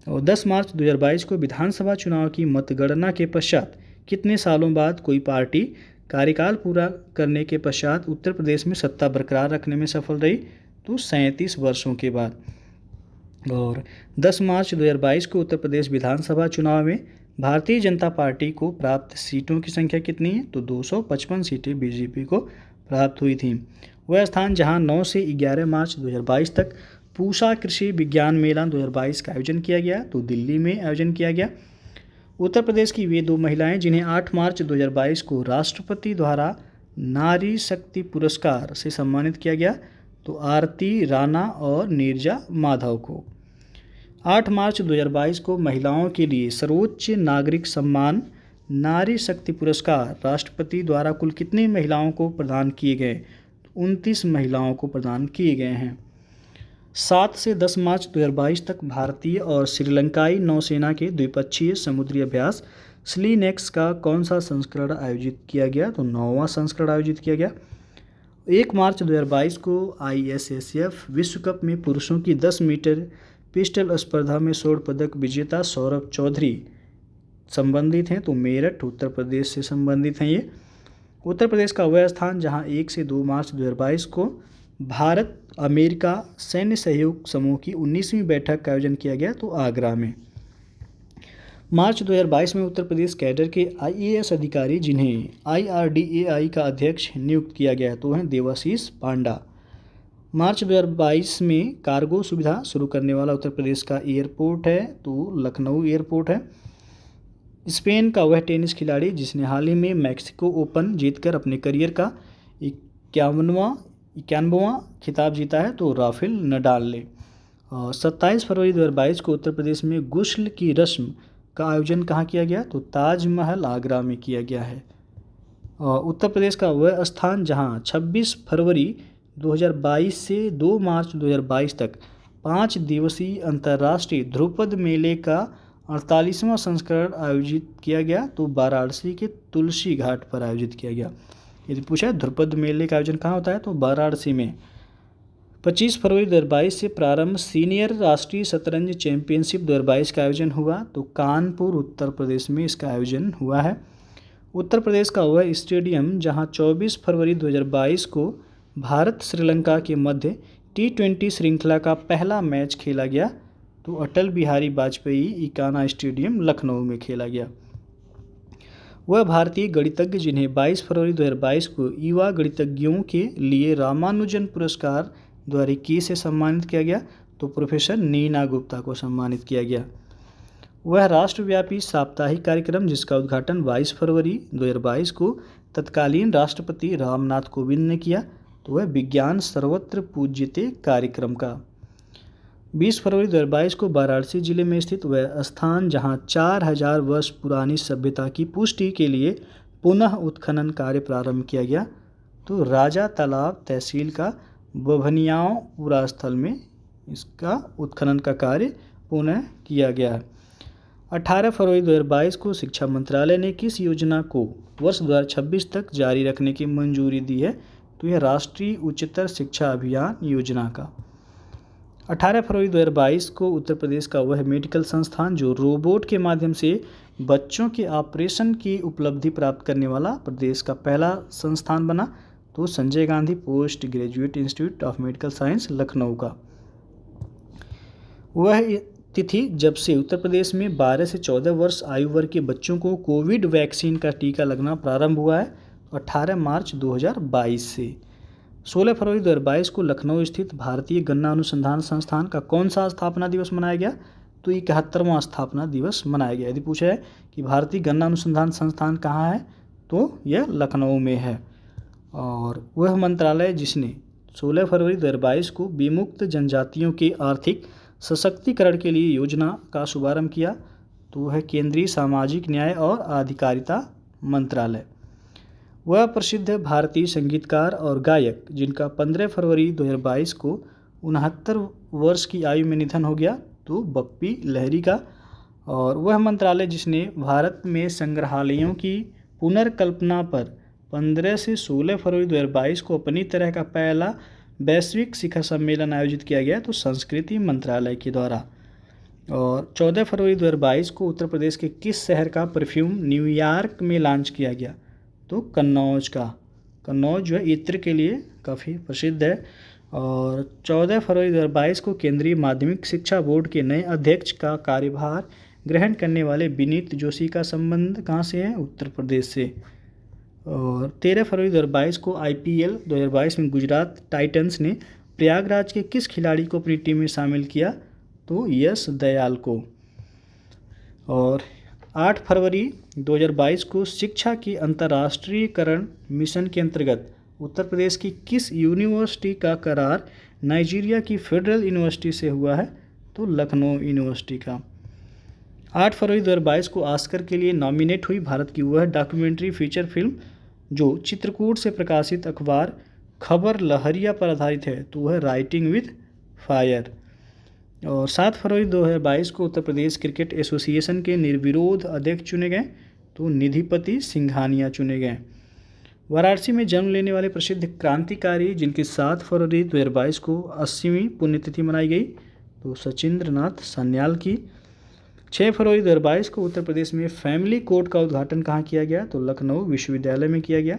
और 10 मार्च 2022 को विधानसभा चुनाव की मतगणना के पश्चात कितने सालों बाद कोई पार्टी कार्यकाल पूरा करने के पश्चात उत्तर प्रदेश में सत्ता बरकरार रखने में सफल रही? तो 37 वर्षों के बाद। और 10 मार्च 2022 को उत्तर प्रदेश विधानसभा चुनाव में भारतीय जनता पार्टी को प्राप्त सीटों की संख्या कितनी है? तो 255 सीटें बीजेपी को प्राप्त हुई थीं। वह स्थान जहां 9 से 11 मार्च 2022 तक पूसा कृषि विज्ञान मेला 2022 का आयोजन किया गया, तो दिल्ली में आयोजन किया गया। उत्तर प्रदेश की वे 2 महिलाएं जिन्हें 8 मार्च 2022 को राष्ट्रपति द्वारा नारी शक्ति पुरस्कार से सम्मानित किया गया, तो आरती राणा और नीरजा माधव को। 8 मार्च 2022 को महिलाओं के लिए सर्वोच्च नागरिक सम्मान नारी शक्ति पुरस्कार राष्ट्रपति द्वारा कुल कितनी महिलाओं को प्रदान किए गए? 29 महिलाओं को प्रदान किए गए हैं। 7 से 10 मार्च 2022 तक भारतीय और श्रीलंकाई नौसेना के द्विपक्षीय समुद्री अभ्यास स्लीनेक्स का कौन सा संस्करण आयोजित किया गया? तो 9वां संस्करण आयोजित किया गया। 1 मार्च 2022 को ISSF विश्व कप में पुरुषों की 10 मीटर पिस्टल स्पर्धा में स्वर्ण पदक विजेता सौरभ चौधरी संबंधित हैं, तो मेरठ उत्तर प्रदेश से संबंधित हैं ये। उत्तर प्रदेश का वह स्थान जहां 1 से 2 मार्च 2022 को भारत अमेरिका सैन्य सहयोग समूह की 19वीं बैठक का आयोजन किया गया, तो आगरा में। मार्च 2022 में उत्तर प्रदेश कैडर के IAS अधिकारी जिन्हें IRDAI का अध्यक्ष नियुक्त किया गया, तो हैं देवाशीष पांडा। मार्च 2022 में कार्गो सुविधा शुरू करने वाला उत्तर प्रदेश का एयरपोर्ट है, तो लखनऊ एयरपोर्ट है। स्पेन का वह टेनिस खिलाड़ी जिसने हाल ही में मैक्सिको ओपन जीतकर अपने करियर का 91वां खिताब जीता है, तो राफेल नडाल ने। 27 फरवरी 2022 को उत्तर प्रदेश में गुस्ल की रस्म का आयोजन कहाँ किया गया? तो ताजमहल आगरा में किया गया है। उत्तर प्रदेश का वह स्थान जहाँ 26 फरवरी 2022 से 2 मार्च 2022 तक 5 दिवसीय अंतर्राष्ट्रीय ध्रुपद मेले का 48वां संस्करण आयोजित किया गया, तो वाराणसी के तुलसी घाट पर आयोजित किया गया। यदि पूछा ध्रुपद मेले का आयोजन कहाँ होता है, तो वाराणसी में। 25 फरवरी 2022 से प्रारंभ सीनियर राष्ट्रीय शतरंज चैंपियनशिप 2022 का आयोजन हुआ, तो कानपुर उत्तर प्रदेश में इसका आयोजन हुआ है। उत्तर प्रदेश का वह स्टेडियम जहां 24 फरवरी 2022 को भारत श्रीलंका के मध्य T20 श्रृंखला का पहला मैच खेला गया, तो अटल बिहारी वाजपेयी इकाना स्टेडियम लखनऊ में खेला गया। वह भारतीय गणितज्ञ जिन्हें 22 फरवरी 2022 को युवा गणितज्ञों के लिए रामानुजन पुरस्कार 2021 से सम्मानित किया गया, तो प्रोफेसर नीना गुप्ता को सम्मानित किया गया। वह राष्ट्रव्यापी साप्ताहिक कार्यक्रम जिसका उद्घाटन 22 फरवरी 2022 को तत्कालीन राष्ट्रपति रामनाथ कोविंद ने किया, तो वह विज्ञान सर्वत्र पूज्यते कार्यक्रम का। 20 फरवरी 2022 को वाराणसी जिले में स्थित वह स्थान जहां 4000 वर्ष पुरानी सभ्यता की पुष्टि के लिए पुनः उत्खनन कार्य प्रारंभ किया गया, तो राजा तालाब तहसील का बभनियाओं पुरा स्थल में इसका उत्खनन का कार्य पुनः किया गया है। 18 फरवरी 2022 को शिक्षा मंत्रालय ने किस योजना को वर्ष 2026 तक जारी रखने की मंजूरी दी है? तो यह राष्ट्रीय उच्चतर शिक्षा अभियान योजना का। 18 फरवरी 2022 को उत्तर प्रदेश का वह मेडिकल संस्थान जो रोबोट के माध्यम से बच्चों के ऑपरेशन की उपलब्धि प्राप्त करने वाला प्रदेश का पहला संस्थान बना, तो Sanjay Gandhi post graduate institute of medical science Lucknow का। वह तिथि जब से उत्तर प्रदेश में 12 से 14 वर्ष आयु वर्ग के बच्चों को कोविड वैक्सीन का टीका लगना प्रारंभ हुआ है, 18 मार्च 2022 से। 16 फरवरी 2022 को लखनऊ स्थित भारतीय गन्ना अनुसंधान संस्थान का कौन सा स्थापना दिवस मनाया गया? तो 71वां स्थापना दिवस मनाया गया। यदि पूछा है कि भारतीय गन्ना अनुसंधान संस्थान कहाँ है, तो यह लखनऊ में है। और वह मंत्रालय जिसने 16 फरवरी 2022 को विमुक्त जनजातियों के आर्थिक सशक्तिकरण के लिए योजना का शुभारंभ किया, तो वह केंद्रीय सामाजिक न्याय और अधिकारिता मंत्रालय। वह प्रसिद्ध भारतीय संगीतकार और गायक जिनका 15 फरवरी 2022 को 69 वर्ष की आयु में निधन हो गया, तो बप्पी लहरी का। और वह मंत्रालय जिसने भारत में संग्रहालयों की पुनर्कल्पना पर 15 से 16 फरवरी 2022 को अपनी तरह का पहला वैश्विक शिखर सम्मेलन आयोजित किया गया, तो संस्कृति मंत्रालय के द्वारा। और 14 फरवरी 2022 को उत्तर प्रदेश के किस शहर का परफ्यूम न्यूयॉर्क में लॉन्च किया गया? तो कन्नौज का। कन्नौज जो है इत्र के लिए काफ़ी प्रसिद्ध है। और 14 फरवरी 2022 को केंद्रीय माध्यमिक शिक्षा बोर्ड के नए अध्यक्ष का कार्यभार ग्रहण करने वाले विनीत जोशी का संबंध कहाँ से है? उत्तर प्रदेश से। और 13 फरवरी 2022 को IPL 2022 में गुजरात टाइटंस ने प्रयागराज के किस खिलाड़ी को अपनी टीम में शामिल किया? तो यश दयाल को। और 8 फरवरी 2022 को शिक्षा की अंतर्राष्ट्रीयकरण मिशन के अंतर्गत उत्तर प्रदेश की किस यूनिवर्सिटी का करार नाइजीरिया की फेडरल यूनिवर्सिटी से हुआ है? तो लखनऊ यूनिवर्सिटी का। 8 फरवरी 2022 को ऑस्कर के लिए नॉमिनेट हुई भारत की वह डॉक्यूमेंट्री फीचर फिल्म जो चित्रकूट से प्रकाशित अखबार खबर लहरिया पर आधारित है, तो वह राइटिंग विद फायर। और 7 फरवरी 2022 को उत्तर प्रदेश क्रिकेट एसोसिएशन के निर्विरोध अध्यक्ष चुने गए, तो निधिपति सिंघानिया चुने गए। वाराणसी में जन्म लेने वाले प्रसिद्ध क्रांतिकारी जिनकी 7 फरवरी 2022 को 80वीं पुण्यतिथि मनाई गई, तो सचिंद्र नाथ सान्याल की। 6 फरवरी 2022 को उत्तर प्रदेश में फैमिली कोर्ट का उद्घाटन कहाँ किया गया? तो लखनऊ विश्वविद्यालय में किया गया।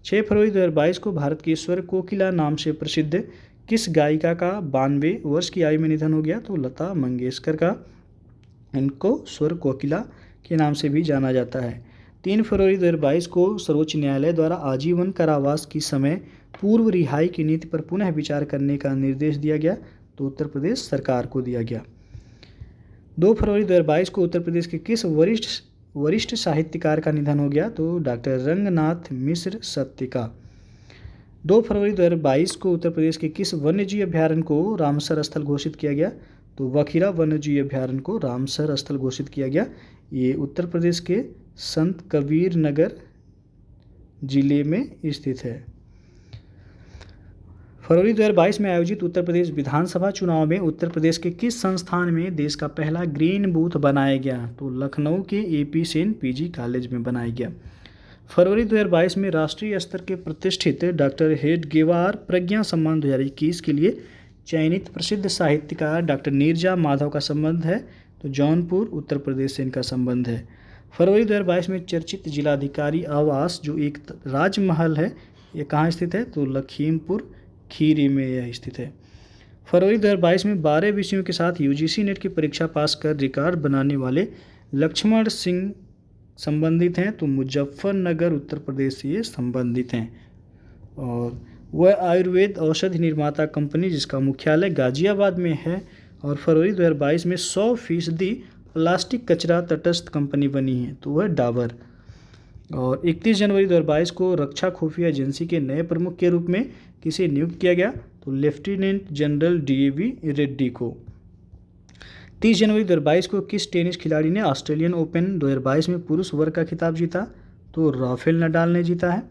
6 फरवरी 2022 को भारत की स्वर कोकिला नाम से प्रसिद्ध किस गायिका का 92 वर्ष की आयु में निधन हो गया? तो लता मंगेशकर का। इनको स्वर कोकिला के नाम से भी जाना जाता है। 3 फरवरी 2022 को सर्वोच्च न्यायालय द्वारा आजीवन कारावास की समय पूर्व रिहाई की नीति पर पुनः विचार करने का निर्देश दिया गया, तो उत्तर प्रदेश सरकार को दिया गया। 2 फरवरी 2022 को उत्तर प्रदेश के किस वरिष्ठ साहित्यकार का निधन हो गया? तो डॉक्टर रंगनाथ मिश्र सत्य का। 2 फरवरी 2022 को उत्तर प्रदेश के किस वन्यजीव अभयारण्य को रामसर स्थल घोषित किया गया? तो वखीरा वन्यजीव अभयारण्य को रामसर स्थल घोषित किया गया। ये उत्तर प्रदेश के संत कबीर नगर जिले में स्थित है। फरवरी 2022 में आयोजित उत्तर प्रदेश विधानसभा चुनाव में उत्तर प्रदेश के किस संस्थान में देश का पहला ग्रीन बूथ बनाया गया? तो लखनऊ के AP सेन PG कॉलेज में बनाया गया। फरवरी 2022 में राष्ट्रीय स्तर के प्रतिष्ठित डॉक्टर हेडगेवार प्रज्ञा सम्मान 2021 के लिए चयनित प्रसिद्ध साहित्यकार डॉक्टर नीरजा माधव का संबंध है, तो जौनपुर उत्तर प्रदेश से इनका संबंध है। फरवरी 2022 में चर्चित जिलाधिकारी आवास जो एक राजमहल है, ये कहाँ स्थित है? तो लखीमपुर खीरी में यह स्थित है। फरवरी 2022 में 12 विषयों के साथ UGC नेट की परीक्षा पास कर रिकॉर्ड बनाने वाले लक्ष्मण सिंह संबंधित हैं, तो मुजफ्फरनगर उत्तर प्रदेश से ये संबंधित हैं। और वह आयुर्वेद औषधि निर्माता कंपनी जिसका मुख्यालय गाजियाबाद में है। और फरवरी 2022 में 100% प्लास्टिक कचरा तटस्थ कंपनी बनी है, तो वह डाबर। और 31 जनवरी 2022 को रक्षा खुफिया एजेंसी के नए प्रमुख के रूप में किसे नियुक्त किया गया? तो लेफ्टिनेंट जनरल DAV रेड्डी को। 30 जनवरी 2022 को किस टेनिस खिलाड़ी ने ऑस्ट्रेलियन ओपन 2022 में पुरुष वर्ग का खिताब जीता? तो राफेल नडाल ने जीता है।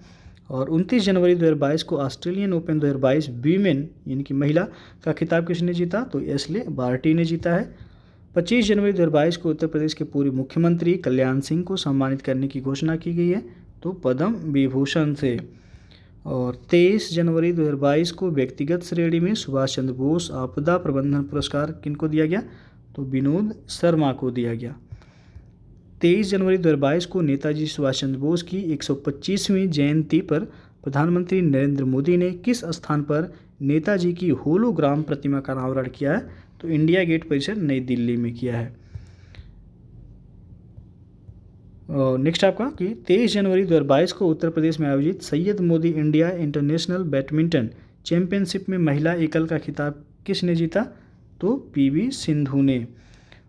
और 29 जनवरी 2022 को ऑस्ट्रेलियन ओपन 2022 वीमेन यानी कि महिला का खिताब किसने जीता? तो एशले बार्टी ने जीता है। 25 जनवरी 2022 को उत्तर प्रदेश के पूर्व मुख्यमंत्री कल्याण सिंह को सम्मानित करने की घोषणा की गई है, तो पद्म विभूषण से। और 23 जनवरी 2022 को व्यक्तिगत श्रेणी में सुभाष चंद्र बोस आपदा प्रबंधन पुरस्कार किनको दिया गया? तो विनोद शर्मा को दिया गया। 23 जनवरी 2022 को नेताजी सुभाष चंद्र बोस की 125वीं जयंती पर प्रधानमंत्री नरेंद्र मोदी ने किस स्थान पर नेताजी की होलोग्राम प्रतिमा का अनावरण किया है? तो इंडिया गेट परिसर नई दिल्ली में किया है। और नेक्स्ट आपका कि 23 जनवरी 2022 को उत्तर प्रदेश में आयोजित Syed Modi India international badminton championship में महिला एकल का खिताब किसने जीता? तो PV सिंधु ने।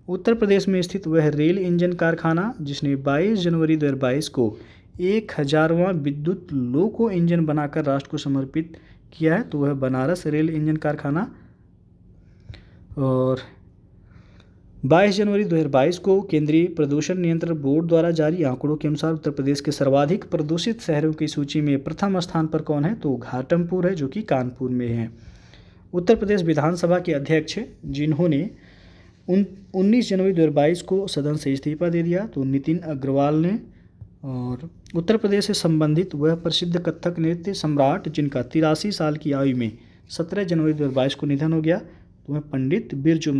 उत्तर प्रदेश में स्थित वह रेल इंजन कारखाना जिसने 22 जनवरी 2022 को 1000वां विद्युत लोको इंजन बनाकर राष्ट्र को समर्पित किया है, तो वह बनारस रेल इंजन कारखाना। और 22 जनवरी 2022 को केंद्रीय प्रदूषण नियंत्रण बोर्ड द्वारा जारी आंकड़ों के अनुसार उत्तर प्रदेश के सर्वाधिक प्रदूषित शहरों की सूची में प्रथम स्थान पर कौन है? तो घाटमपुर है जो कि कानपुर में है। उत्तर प्रदेश विधानसभा के अध्यक्ष जिन्होंने 19 जनवरी 2022 को सदन से इस्तीफा दे दिया, तो नितिन अग्रवाल ने। और उत्तर प्रदेश से संबंधित वह प्रसिद्ध कथक नृत्य सम्राट जिनका 83 साल की आयु में 17 जनवरी 2022 को निधन हो गया, तो वह पंडित बिरजू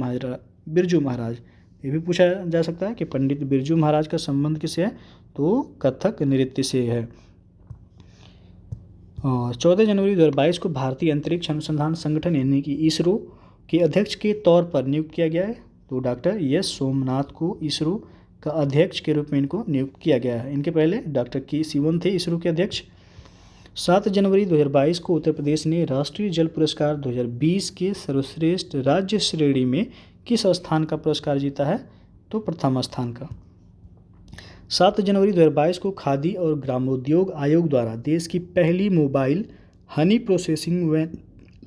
महाराज। ये भी पूछा जा सकता है कि पंडित बिरजू महाराज का संबंध किससे है? तो कथक नृत्य से है। और 14 जनवरी 2022 को भारतीय अंतरिक्ष अनुसंधान संगठन यानी कि इसरो के अध्यक्ष के तौर पर नियुक्त किया गया है, तो डॉक्टर एस सोमनाथ को इसरो का अध्यक्ष के रूप में इनको नियुक्त किया गया है। इनके पहले डॉक्टर के सिवन थे इसरो के अध्यक्ष। 7 जनवरी 2022 को उत्तर प्रदेश ने राष्ट्रीय जल पुरस्कार 2020 के सर्वश्रेष्ठ राज्य श्रेणी में किस स्थान का पुरस्कार जीता है? तो प्रथम स्थान का। 7 जनवरी 2022 को खादी और ग्रामोद्योग आयोग द्वारा देश की पहली mobile honey processing van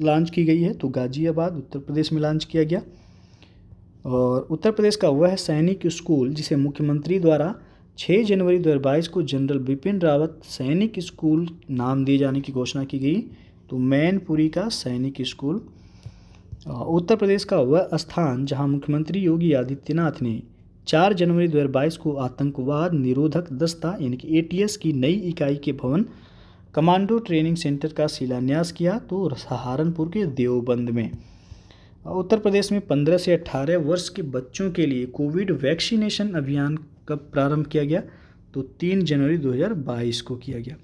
launch की गई है, तो गाजियाबाद उत्तर प्रदेश में लॉन्च किया गया। और उत्तर प्रदेश का वह सैनिक स्कूल जिसे मुख्यमंत्री द्वारा 6 जनवरी 2022 को जनरल बिपिन रावत सैनिक स्कूल नाम दिए जाने की घोषणा की गई, तो मैनपुरी का सैनिक स्कूल। उत्तर प्रदेश का वह स्थान जहां मुख्यमंत्री योगी आदित्यनाथ ने 4 जनवरी 2022 को आतंकवाद निरोधक दस्ता यानी कि ATS की नई इकाई के भवन कमांडो ट्रेनिंग सेंटर का शिलान्यास किया, तो सहारनपुर के देवबंद में। उत्तर प्रदेश में 15 से 18 वर्ष के बच्चों के लिए कोविड वैक्सीनेशन अभियान कब प्रारंभ किया गया, तो 3 जनवरी 2022 को किया गया।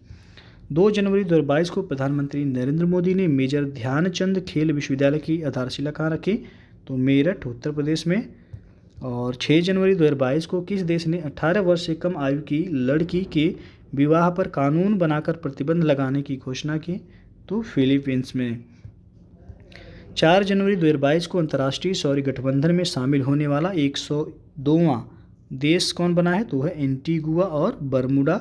2 जनवरी 2022 को प्रधानमंत्री नरेंद्र मोदी ने मेजर ध्यानचंद खेल विश्वविद्यालय की आधारशिला कहाँ रखी, तो मेरठ उत्तर प्रदेश में। और 6 जनवरी 2022 को किस देश ने 18 वर्ष से कम आयु की लड़की के विवाह पर कानून बनाकर प्रतिबंध लगाने की घोषणा की, तो फिलीपींस में। 4 जनवरी 2022 को अंतर्राष्ट्रीय सौर गठबंधन में शामिल होने वाला 102वां देश कौन बना है, तो है एंटीगुआ और बरमूडा।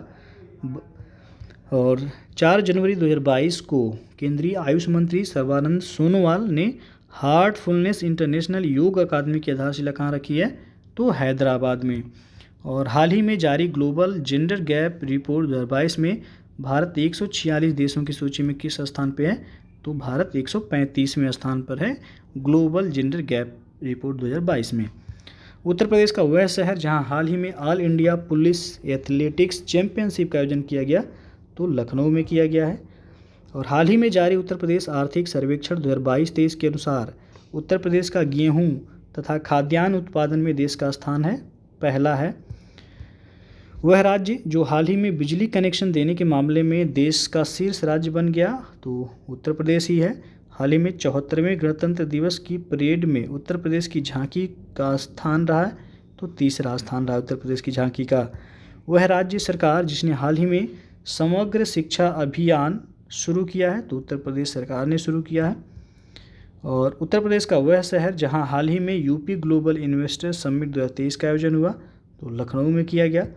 और 4 जनवरी 2022 को केंद्रीय आयुष मंत्री सर्बानंद सोनोवाल ने हार्टफुलनेस इंटरनेशनल योग अकादमी की आधारशिला कहाँ रखी है, तो हैदराबाद में। और हाल ही में जारी ग्लोबल जेंडर गैप रिपोर्ट 2022 में भारत 146 देशों की सूची में किस स्थान पे है, तो भारत 135वें स्थान पर है ग्लोबल जेंडर गैप रिपोर्ट 2022 में। उत्तर प्रदेश का वह शहर जहां हाल ही में all India police athletics championship का आयोजन किया गया, तो लखनऊ में किया गया है। और हाल ही में जारी उत्तर प्रदेश आर्थिक सर्वेक्षण 2022-23 के अनुसार उत्तर प्रदेश का गेहूं तथा खाद्यान्न उत्पादन में देश का स्थान है पहला है। वह राज्य जो हाल ही में बिजली कनेक्शन देने के मामले में देश का शीर्ष राज्य बन गया, तो उत्तर प्रदेश ही है। हाल ही में 74वें गणतंत्र दिवस की परेड में उत्तर प्रदेश की झांकी का स्थान रहा है, तो तीसरा स्थान रहा उत्तर प्रदेश की झांकी का। वह राज्य सरकार जिसने हाल ही में समग्र शिक्षा अभियान शुरू किया है, तो उत्तर प्रदेश सरकार ने शुरू किया है। और उत्तर प्रदेश का वह शहर जहां हाल ही में यूपी ग्लोबल इन्वेस्टर समिट 2023 का आयोजन हुआ, तो लखनऊ में किया गया।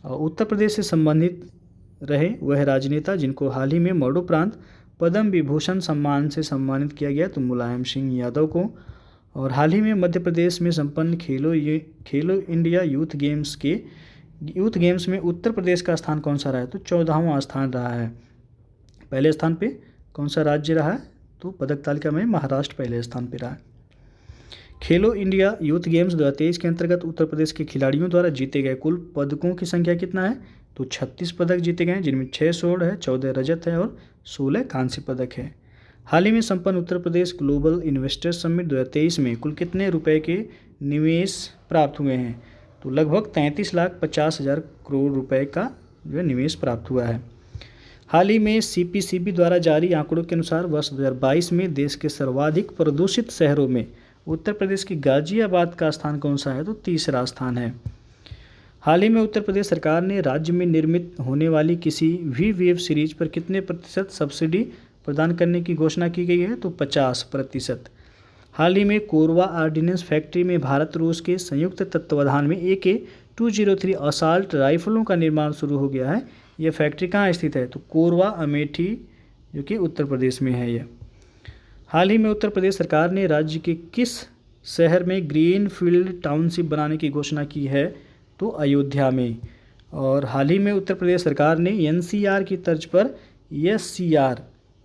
और उत्तर प्रदेश से संबंधित रहे वह राजनेता जिनको हाल ही में मरणोपरांत पद्म विभूषण सम्मान से सम्मानित किया गया, तो मुलायम सिंह यादव को। और हाल ही में मध्य प्रदेश में संपन्न खेलो इंडिया यूथ गेम्स में उत्तर प्रदेश का स्थान कौन सा रहा है, तो 14वां स्थान रहा है। पहले स्थान पे कौन सा राज्य रहा है, तो पदक तालिका में महाराष्ट्र पहले स्थान पे रहा है। खेलो इंडिया यूथ गेम्स 2023 के अंतर्गत उत्तर प्रदेश के खिलाड़ियों द्वारा जीते गए कुल पदकों की संख्या कितना है, तो 36 पदक जीते गए हैं, जिनमें 6 स्वर्ण है, 14 रजत है और 16 कांस्य पदक है। हाल ही में संपन्न Uttar Pradesh global investor summit 2023 में कुल कितने रुपए के निवेश प्राप्त हुए हैं, तो लगभग 33,50,000 करोड़ रुपए का जो है निवेश प्राप्त हुआ है। हाल ही में CPCB द्वारा जारी आंकड़ों के अनुसार वर्ष 2022 में देश के सर्वाधिक प्रदूषित शहरों में उत्तर प्रदेश की गाजियाबाद का स्थान कौन सा है, तो तीसरा स्थान है। हाल ही में उत्तर प्रदेश सरकार ने राज्य में निर्मित होने वाली किसी भी वेब सीरीज पर कितने प्रतिशत सब्सिडी प्रदान करने की घोषणा की गई है, तो 50%। हाल ही में कोरबा ऑर्डिनेंस फैक्ट्री में भारत रूस के संयुक्त तत्वाधान में AK-203 असॉल्ट राइफलों का निर्माण शुरू हो गया है। यह फैक्ट्री कहाँ स्थित है, तो कोरबा अमेठी जो कि उत्तर प्रदेश में है यह। हाल ही में उत्तर प्रदेश सरकार ने राज्य के किस शहर में ग्रीन फील्ड टाउनशिप बनाने की घोषणा की है, तो अयोध्या में। और हाल ही में उत्तर प्रदेश सरकार ने NCR की तर्ज पर SCR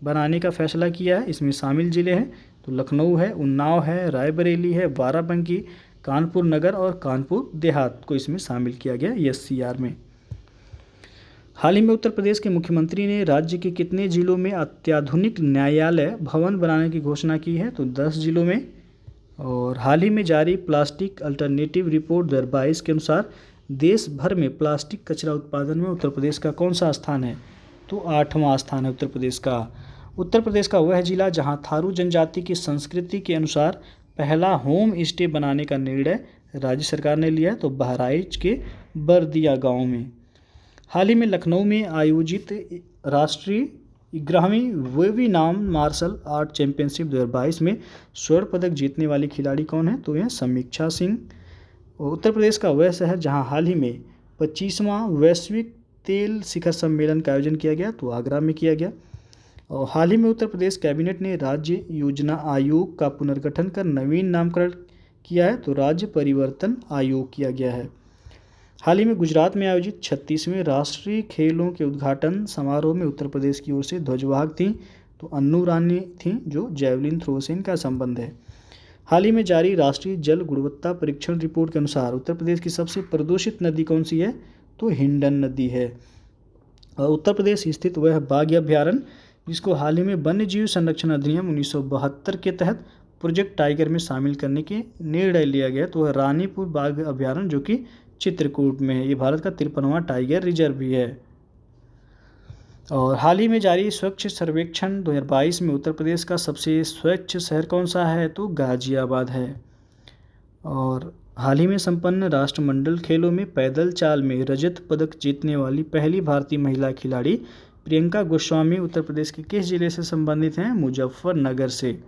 बनाने का फैसला किया है। इसमें शामिल जिले हैं, तो लखनऊ है, उन्नाव है, रायबरेली है, बाराबंकी, कानपुर नगर और कानपुर देहात को इसमें शामिल किया गया SCR में। हाल ही में उत्तर प्रदेश के मुख्यमंत्री ने राज्य के कितने जिलों में अत्याधुनिक न्यायालय भवन बनाने की घोषणा की है, तो 10 जिलों में। और हाल ही में जारी प्लास्टिक अल्टरनेटिव रिपोर्ट 2022 के अनुसार देश भर में प्लास्टिक कचरा उत्पादन में उत्तर प्रदेश का कौन सा स्थान है, तो 8वां स्थान है उत्तर प्रदेश का। उत्तर प्रदेश का वह जिला जहां थारू जनजाति की संस्कृति के अनुसार पहला होम स्टे बनाने का निर्णय राज्य सरकार ने लिया, तो बहराइच के बरदिया गाँव में। हाल ही में लखनऊ में आयोजित राष्ट्रीय 11वीं वेविनाम मार्शल आर्ट चैंपियनशिप 2022 में स्वर्ण पदक जीतने वाली खिलाड़ी कौन है, तो यह समीक्षा सिंह। उत्तर प्रदेश का वह शहर जहां हाल ही में 25वां वैश्विक तेल शिखर सम्मेलन का आयोजन किया गया, तो आगरा में किया गया। और हाल ही में उत्तर प्रदेश कैबिनेट ने राज्य योजना आयोग का पुनर्गठन कर नवीन नामकरण किया है, तो राज्य परिवर्तन आयोग किया गया है। हाल ही में गुजरात में आयोजित 36वें राष्ट्रीय खेलों के उद्घाटन समारोह में उत्तर प्रदेश की ओर से ध्वजवाहक थी, तो अन्नू रानी थी, जो जैवलिन थ्रो से इनका संबंध है। हाल ही में जारी राष्ट्रीय जल गुणवत्ता परीक्षण रिपोर्ट के अनुसार उत्तर प्रदेश की सबसे प्रदूषित नदी कौन सी है, तो हिंडन नदी है। और उत्तर प्रदेश स्थित वह बाघ अभ्यारण्य जिसको हाल ही में वन्य जीव संरक्षण अधिनियम 1972 के तहत प्रोजेक्ट टाइगर में शामिल करने के निर्णय लिया गया, तो वह रानीपुर बाघ अभ्यारण्य जो कि चित्रकूट में है। ये भारत का 53वां टाइगर रिजर्व भी है। और हाल ही में जारी स्वच्छ सर्वेक्षण 2022 में उत्तर प्रदेश का सबसे स्वच्छ शहर कौन सा है, तो गाजियाबाद है। और हाल ही में संपन्न राष्ट्रमंडल खेलों में पैदल चाल में रजत पदक जीतने वाली पहली भारतीय महिला खिलाड़ी प्रियंका गोस्वामी उत्तर प्रदेश के किस जिले से संबंधित हैं, मुजफ्फरनगर से।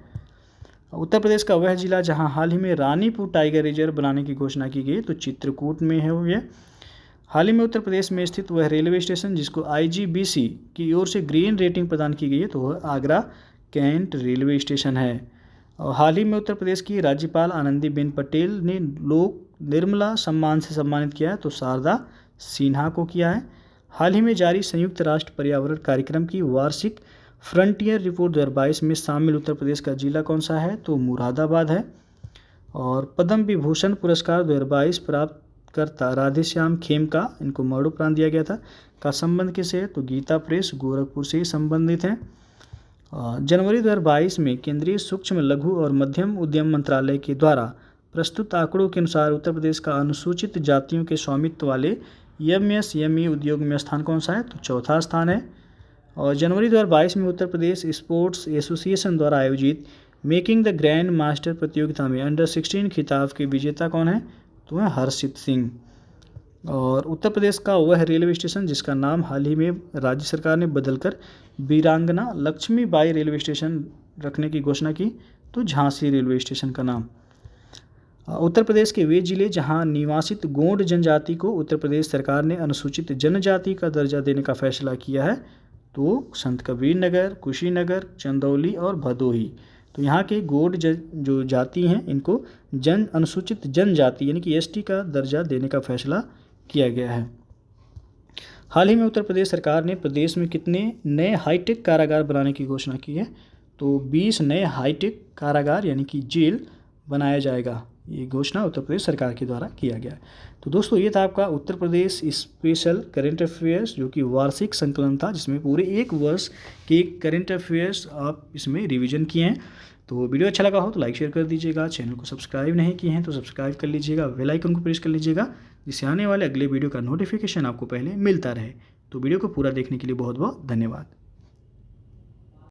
उत्तर प्रदेश का वह जिला जहां हाल ही में रानीपुर टाइगर रिजर्व बनाने की घोषणा की गई, तो चित्रकूट में है वो ये। हाल ही में उत्तर प्रदेश में स्थित वह रेलवे स्टेशन जिसको IGBC की ओर से ग्रीन रेटिंग प्रदान की गई है, तो वह आगरा कैंट रेलवे स्टेशन है। और हाल ही में उत्तर प्रदेश की राज्यपाल आनंदीबेन पटेल ने लोक निर्मला सम्मान से सम्मानित किया है, तो शारदा सिन्हा को किया है। हाल ही में जारी संयुक्त राष्ट्र पर्यावरण कार्यक्रम की वार्षिक फ्रंटियर रिपोर्ट 2022 में शामिल उत्तर प्रदेश का जिला कौन सा है, तो मुरादाबाद है। और पद्म विभूषण पुरस्कार 2022 प्राप्त करता राधेश्याम खेमका, इनको मरणोपरांत दिया गया था, का संबंध किससे है, तो गीता प्रेस गोरखपुर से ही संबंधित हैं। जनवरी 2022 में केंद्रीय सूक्ष्म लघु और मध्यम उद्यम मंत्रालय के द्वारा प्रस्तुत आंकड़ों के अनुसार उत्तर प्रदेश का अनुसूचित जातियों के स्वामित्व वाले MSME उद्योग में स्थान कौन सा है, तो चौथा स्थान है। और जनवरी 2022 में उत्तर प्रदेश स्पोर्ट्स एसोसिएशन द्वारा आयोजित मेकिंग द ग्रैंड मास्टर प्रतियोगिता में अंडर-16 खिताब के विजेता कौन है, तो है हर्षित सिंह। और उत्तर प्रदेश का वह रेलवे स्टेशन जिसका नाम हाल ही में राज्य सरकार ने बदलकर वीरांगना लक्ष्मीबाई रेलवे स्टेशन रखने की घोषणा की, तो झांसी रेलवे स्टेशन का नाम। उत्तर प्रदेश के वे जिले जहां निवासित गोंड जनजाति को उत्तर प्रदेश सरकार ने अनुसूचित जनजाति का दर्जा देने का फैसला किया है, तो संत कबीर नगर, कुशीनगर, चंदौली और भदोही। तो यहाँ के गोंड जो जाति हैं इनको अनुसूचित जनजाति यानी कि ST का दर्जा देने का फैसला किया गया है। हाल ही में उत्तर प्रदेश सरकार ने प्रदेश में कितने नए हाईटेक कारागार बनाने की घोषणा की है, तो 20 नए हाईटेक कारागार यानी कि जेल बनाया जाएगा। ये घोषणा उत्तर प्रदेश सरकार के द्वारा किया गया है। तो दोस्तों ये था आपका Uttar Pradesh special current affairs जो कि वार्षिक संकलन था, जिसमें पूरे एक वर्ष के करंट अफेयर्स आप इसमें रिवीजन किए हैं। तो वीडियो अच्छा लगा हो तो लाइक शेयर कर दीजिएगा, चैनल को सब्सक्राइब नहीं किए हैं तो सब्सक्राइब कर लीजिएगा, बेल आइकन को प्रेस कर लीजिएगा जिससे आने वाले अगले वीडियो का नोटिफिकेशन आपको पहले मिलता रहे। तो वीडियो को पूरा देखने के लिए बहुत बहुत धन्यवाद।